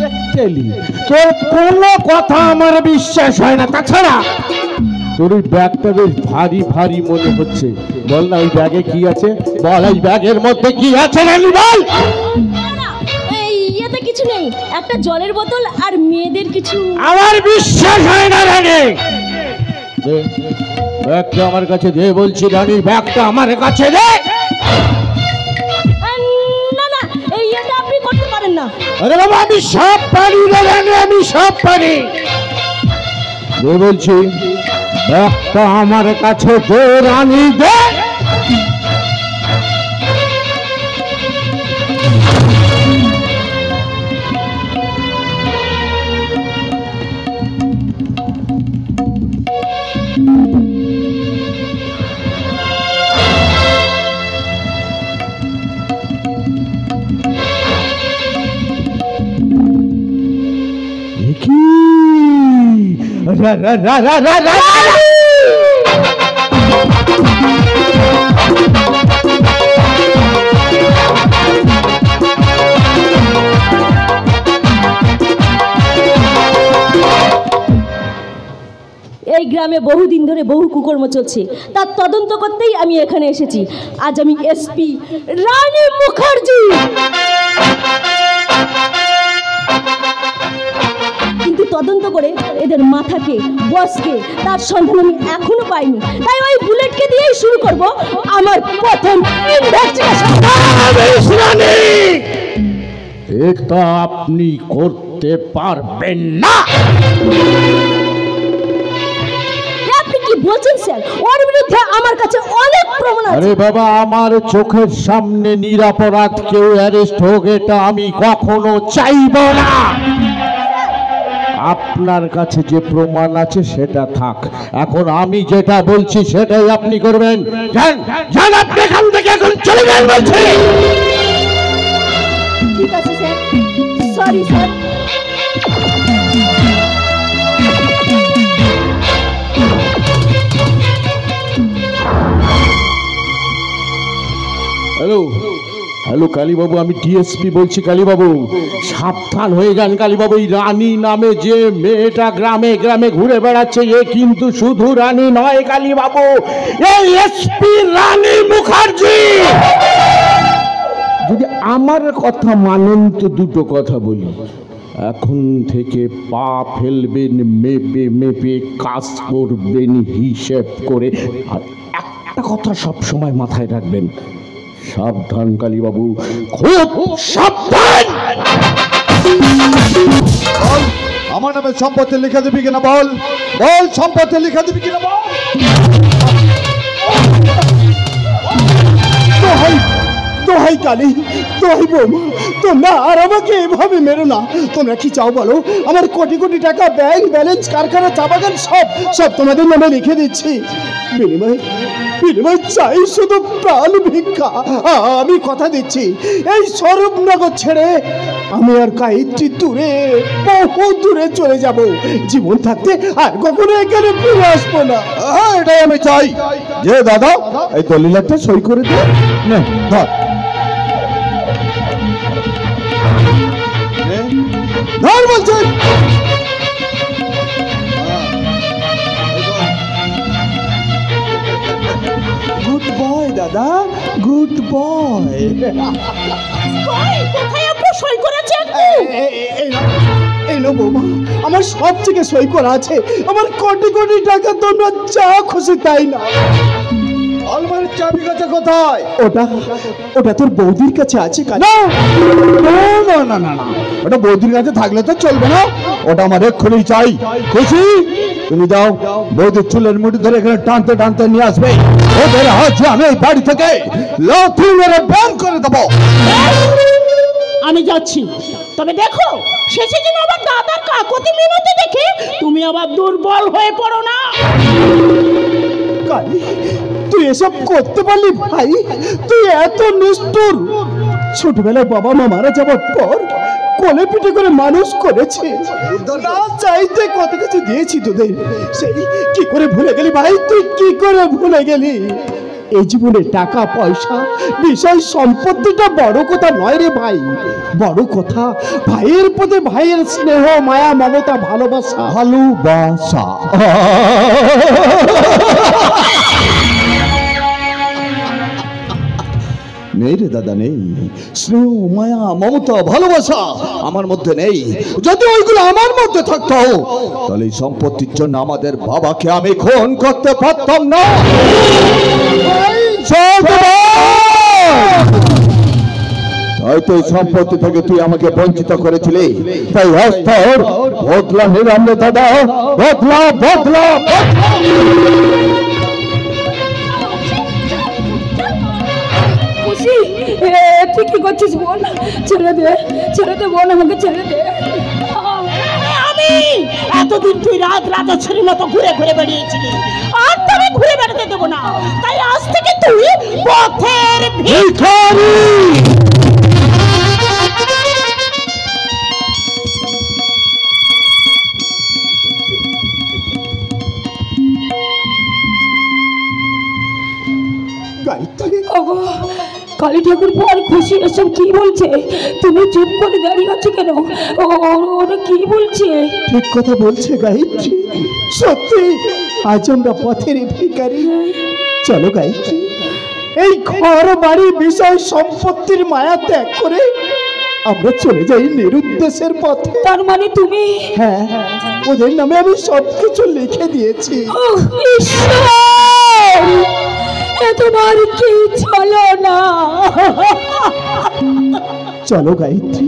দেখতে এলি? তোর কোনো কথা আমার বিশ্বাস হয় না। তাছাড়া তোর ওই ব্যাগটা বেশ ভারী ভারী মনে হচ্ছে। বল না ওই ব্যাগে কি আছে, বল এই ব্যাগের মধ্যে কি আছে রানী, বল। ইয়েতে কিছু নেই, একটা জলের বোতল আর মেয়েদের কিছু। আমার বিশ্বাস হয় না রানী। ব্যাগটা আমার কাছে দে বলছি রানী, ব্যাগটা আমার কাছে দে। না না, এই এটা আপনি করতে পারেন না। আরে বাবা, আমি সব পারি রে রানী, আমি সব পারি। দে বলছি, ব্যাগটা আমার কাছে দে রানী, দে। রা রা রা রা রা রা। এই গ্রামে বহুদিন ধরে বহু কুকর্ম চলছে, তার তদন্ত করতেই আমি এখানে এসেছি। আজ আমি এসপি রানী মুখার্জি। কিন্তু তদন্ত করে এদের মাথাকে, বসকে, তার সন্ধান আমি এখনো পাইনি। তাই ওই বুলেটকে দিয়েই শুরু করব আমার প্রথম ইনভেস্টিগেশন। এটা আপনি করতে পারবেন না। আপনি কি বলছেন স্যার? ওর বিরুদ্ধে আমার কাছে অনেক প্রমাণ আছে। আরে বাবা, আমার চোখের সামনে নিরপরাধ কেউ অ্যারেস্ট হোক, এটা আমি কখনো চাইব না। আপনার কাছে যে প্রমাণ আছে সেটা থাক, এখন আমি যেটা বলছি সেটাই আপনি করবেন। যান যান, আপনি এখান থেকে এখন চলে যান বলছি। ঠিক আছে sir, sorry sir. Hello hello Kalibabu, আমি ডিএসপি বলছি। কালীবাবু সাবধান হয়ে যান কালীবাবু। এই রানী নামে যে মেয়েটা গ্রামে গ্রামে ঘুরে বেড়াচ্ছে, এ কিন্তু শুধু রানী নয় কালীবাবু, এই এসপি রানী মুখার্জি। যদি আমার কথা মানেন তো দুটো কথা বলি। এখন থেকে পা ফেলবেন মেপে মেপে, কাজ করবেন হিসেব করে। আর একটা কথা সব সময় মাথায় রাখবেন, সাবধান কালীবাবু, খুব সাবধান। বল আমার নামে সম্পত্তি লিখে দিবি কিনা বল, বল সম্পত্তি লিখে দিবি কিনা বল। দোহাই কালী, দোহাই বৌমা, তোমরা আর আমাকে এভাবে মেরো না। তোমরা কি চাও বলো? আমার কোটি কোটি টাকা ব্যাংক ব্যালেন্স, কারখানা, চা বাগান সব তোমাদের নামে লিখে দিচ্ছি। বিনিময় চাই শুধু প্রাণ ভিক্ষা। আমি কথা দিচ্ছি, এই স্বরূপনগর ছেড়ে আমি আর গায়ত্রী দূরে, বহু দূরে চলে যাব। জীবন থাকতে আর কখনো এখানে ফিরে আসবো না। হ্যাঁ, এটাই আমি চাই। যে দাদা এই দলিলটা সই করে দে। নে ধর, ধর বলছেন। গুড বয় দাদা, গুড বয়। কোথায় আপনি সই করেছেন? এই লো বৌমা, আমার সব থেকে সই করা আছে। আমার কোটি কোটি টাকা তোমরা যা খুশি তাই না। আলমারির চাবি কাছে কোথায়? ওটা তোর বৌদির কাছে আছে। না না না না না, ওটা বৌদির কাছে থাকলে তো চলবে না, ওটা আমার এক্ষুনি চাই। খুশি? তুমি দাও, বৌদির চুলের মুঠি ধরে এখানে টানতে টানতে নিয়ে আসবে। ওদের হাত আমি এই বাড়ি থেকে লাথি মেরে ব্যান করে দেবো। আমি যাচ্ছি, তবে দেখো শেষে যেন আবার দাদার কাকতি মিনতি দেখে তুমি আবার দুর্বল হয়ে পড়ো না। কালী, তুই এসব করতে পারলি ভাই? তুই এত নিষ্ঠুর! ছোটবেলায় বাবা মা মারা যাবার পর কোলে পিঠে করে মানুষ করেছে, না চাইতে কত কিছু দিয়েছি তোদের। সেই কি করে ভুলে গেলি ভাই? তুই কি করে ভুলে গেলি? এই জীবনে টাকা পয়সা, বিষয় সম্পত্তিটা বড় কথা নয় রে ভাই। বড় কথা ভাইয়ের প্রতি ভাইয়ের স্নেহ, মায়া, মমতা, ভালোবাসা। ভালোবাসা নেই রে দাদা, নেই। স্নেহ, মায়া, মমতা, ভালোবাসা আমার মধ্যে নেই। যদি ওইগুলো আমার মধ্যে থাকতো তাহলে এই সম্পত্তির জন্য আমাদের বাবাকে আমি খুন করতে পারতাম না। তাই তো এই সম্পত্তি থেকে তুই আমাকে বঞ্চিত করেছিলি। তাই অস্তর বদলা নিলাম রে দাদা, বদলা বদলা। তুই কি করছিস বোন? ছেড়ে দে বোন, আমাকে ছেড়ে দে। আমি এতদিন তুই রাজছেড়ির মতো ঘুরে ঘুরে বেরিয়েছিলি, আর তবে ঘুরে বেড়াতে দেবো না। তাই আজ থেকে তুই পথের ভিখারি। কালী ঠাকুর পর খুশি এসব কি বলছে? তুমি চুপ করে দাঁড়িয়ে আছো কেন? ওরা কি বলছে? ঠিক কথা বলছে গায়ত্রী, সত্যি আজ আমরা পথের ভিখারি। চলো গায়ত্রী, এই ঘর বাড়ি বিষয় সম্পত্তির মায়া ত্যাগ করে আমরা চলে যাই নিরুদ্দেশের পথে। তার মানে তুমি? হ্যাঁ, ওদের নামে আমি সবকিছু লিখে দিয়েছি। তোমার কি চলো না? চলো গায়ত্রী,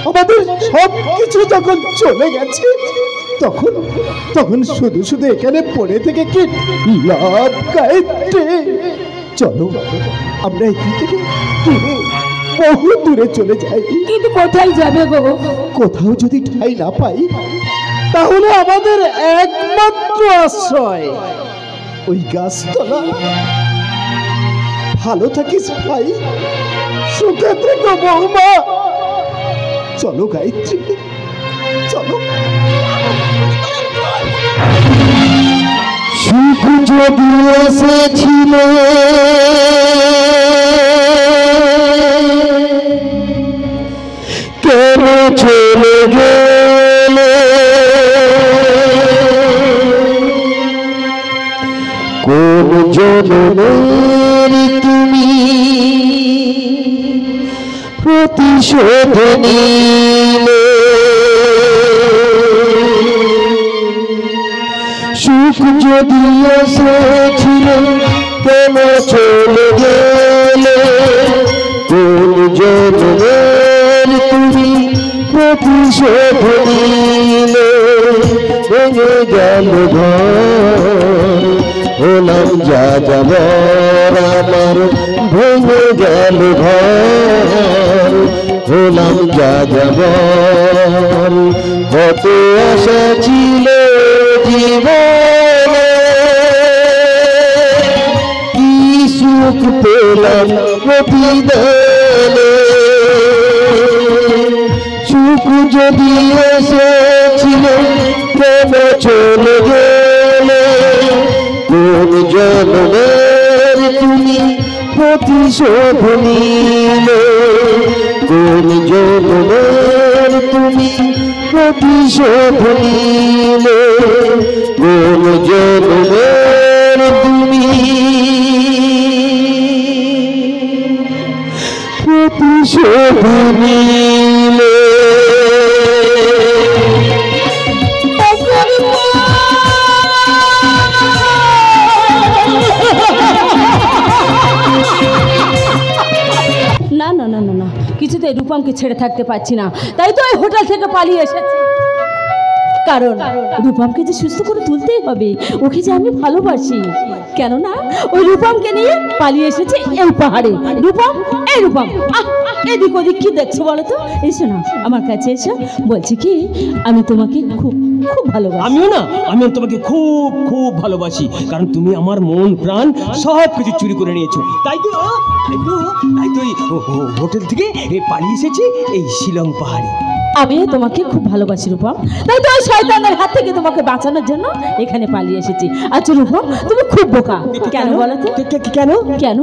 আমাদের সবকিছু যখন চলে গেছে তখন শুধু শুধু এখানে পড়ে থেকে কি লাভ গায়ত্রী? চলো আমরা এখান থেকে বহু দূরে চলে যাই। কিন্তু কোথায় যাবে গো? কোথাও যদি ঠাই না পাই তাহলে আমাদের একমাত্র আশ্রয় ওই গাছতলা। ভালো থাকিস ভাই, সুখে থেকো বৌমা। চলো গায়ত্রী, চলো। সুখ যদি এসেছিল কেন চলে গেলে? কোন জনমের তুমি প্রতিশোধ নিলে? সুখ যদি এসেছিল কেন চলে গেলে? কোন জনমের তুমি প্রতিশোধ নিলে ভেঙে গেল ঘর, হলাম যা যাবার আমার ভেঙে গেল ঘর, হলাম যা যাবার। কত আশা ছিল জীবনে, কি সুখ পেলাম প্রতিদানে, সুখ যদি এসেছিল কেন চলে গেলে, কোন জন্মের তুমি প্রতিশোধ নিলে, কোন জন্মের তুমি প্রতিশোধ নিলে, কোন জন্মের তুমি প্রতিশোধ নিলে। না না না না না, কিছুতেই রূপমকে ছেড়ে থাকতে পারছি না, তাই তো ওই হোটেল থেকে পালিয়ে এসেছি। কারণ রূপমকে যে সুস্থ করে তুলতেই হবে, ওকে যে আমি ভালোবাসি। কেননা ওই রূপমকে নিয়ে পালিয়ে এসেছে এই পাহাড়ে। রূপম, এই রূপম, এদিক ওদিক কি দেখছো বলো তো? এসো না আমার কাছে, এসো। বলছি কি, আমি তোমাকে খুব খুব ভালোবাসি। আমিও তোমাকে খুব খুব ভালোবাসি, কারণ তুমি আমার মন প্রাণ সব কিছু চুরি করে নিয়েছো। তাই তো হোটেল থেকে পালিয়ে এসেছি এই শিলং পাহাড়ে। আমিও তোমাকে খুব ভালোবাসি রূপম, তাই তো ওই শয়তানের হাত থেকে তোমাকে বাঁচানোর জন্য এখানে পালিয়ে এসেছি। আচ্ছা রূপম, তুমি খুব বোকা। কেন বলো তো? কেন কেন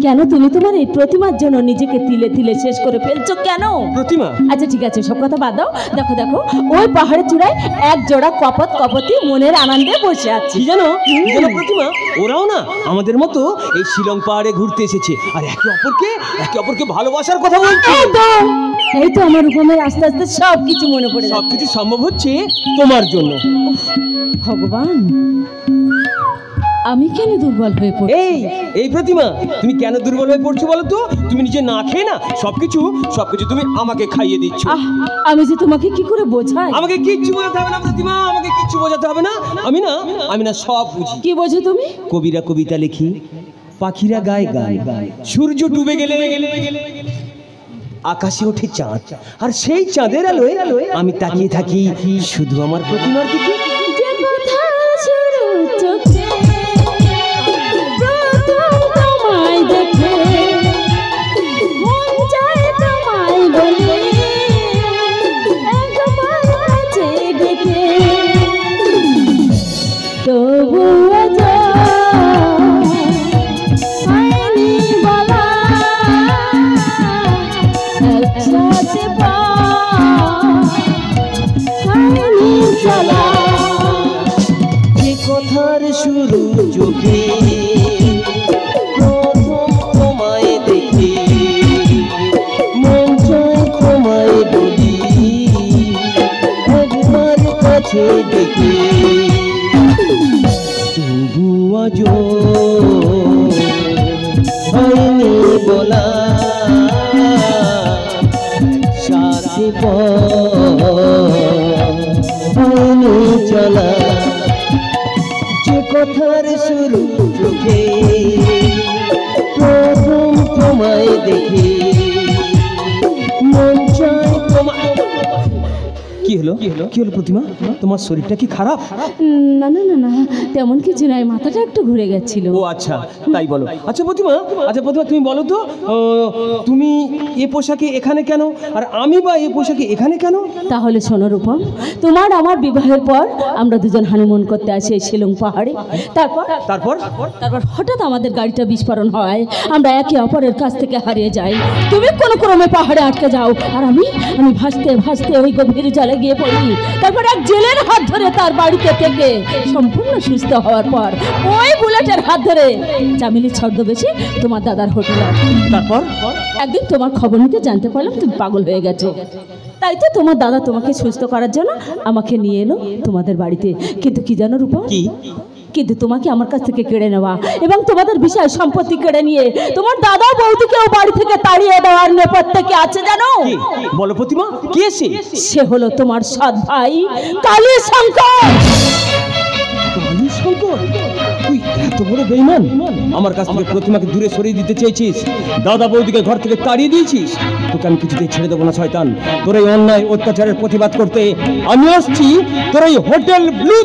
কেন তুমি তোমার এই প্রতিমার জন্য নিজেকে তিলে তিলে শেষ করে ফেলছো কেন? প্রতিমা? আচ্ছা ঠিক আছে, সব কথা বাদ দাও। দেখো দেখো, ওই পাহাড়ের চূড়ায় এক জোড়া কপত কপতি মনের আনন্দে বসে আছে। কি জানো প্রতিমা, ওরাও না আমাদের মতো এই শিলং পাহাড়ে ঘুরতে এসেছে, আর একে অপরকে ভালোবাসার কথা বলছে। এই তো আমার রূপমের আস্তে আস্তে সব কিছু মনে পড়ে, সব কিছু সম্ভব হচ্ছে তোমার জন্য। ভগবান, আমি কেন দুর্বল হয়ে পড়ছি? এই প্রতিমা, তুমি কেন দুর্বল হয়ে পড়ছো বলো তো? তুমি নিজে না খেয়ে না সবকিছু তুমি আমাকে খাইয়ে দিচ্ছ। আমি যে তোমাকে কি করে বোঝাই? আমাকে কিচ্ছু বোঝাতে হবে না প্রতিমা, আমাকে কিচ্ছু বোঝাতে হবে না। আমি না সব বুঝি। কি বোঝো তুমি? কবিরা কবিতা লিখি, পাখিরা গায় গান, সূর্য ডুবে গেলে আকাশে ওঠে চাঁদ, আর সেই চাঁদের আলোয় আমি তাকিয়ে থাকি শুধু আমার প্রতিমার দিকে। শুরু চোখে প্রথম তোমায় দেখে, মন চায় তোমায় বলি একবার কাছে দেখে, তবু আজও হয়নি বলা সাথে হয়নি চলা। কথার শুরু চোখে প্রথম তোমায় দেখে, মন চায় তোমায়। কি হলো প্রতিমা, তোমার শরীরটা কি খারাপ? না না না না, তেমন কিছু নয়, মাথাটা একটু ঘুরে গেছিল। ও আচ্ছা, তাই বলো। আচ্ছা প্রতিমা, তুমি বলো তো, তুমি এ পোশাকে এখানে কেন, আর আমি বা এ পোশাকে এখানে কেন? তাহলে শোনো রূপম, তোমার আমার বিবাহের পর আমরা দুজন হানিমুন করতে আসি এই শিলং পাহাড়ে। তারপর হঠাৎ আমাদের গাড়িটা বিস্ফোরণ হয়, আমরা একে অপরের কাছ থেকে হারিয়ে যাই। তুমি কোনো ক্রমে পাহাড়ে আটকে যাও, আর আমি ভাসতে ভাসতে ওই গভীর জলে গিয়ে পড়ি। তারপর এক জেলের হাত ধরে তার বাড়িতে থেকে সম্পূর্ণ সুস্থ হওয়ার পর ওই বুলেটের হাত ধরে চামেলি ছদ্মবেশে তোমার দাদার হোটেলে। তারপর একদিন তোমার খবর নিতে জানতে পারলাম তুমি পাগল হয়ে গেছো। তাই তো তোমার দাদা তোমাকে সুস্থ করার জন্য আমাকে নিয়ে এলো তোমাদের বাড়িতে। কিন্তু কি জানো রূপা, কিন্তু তোমাকে আমার কাছ থেকে কেড়ে নেওয়া এবং তোমাদের বিষয় সম্পত্তি কেড়ে নিয়ে তোমার দাদা বৌদিকেও বাড়ি থেকে তাড়িয়ে দেওয়ার নেপথ্যে কে আছে জানো? বলো প্রতিমা, কে সে হলো তোমার সৎ ভাই কালী শঙ্কর। কালী শঙ্কর? তুই এত বড় বেঈমান! আমার কাছ থেকে প্রতিমাকে দূরে সরিয়ে দিতে চেয়েছিস, দাদা বৌদিকে ঘর থেকে তাড়িয়ে দিয়েছিস। তোকে আমি কিছুতেই ছেড়ে দেবো না শয়তান। তোর এই অন্যায় অত্যাচারের প্রতিবাদ করতে আমি আসছি তোর এই হোটেল ব্লু।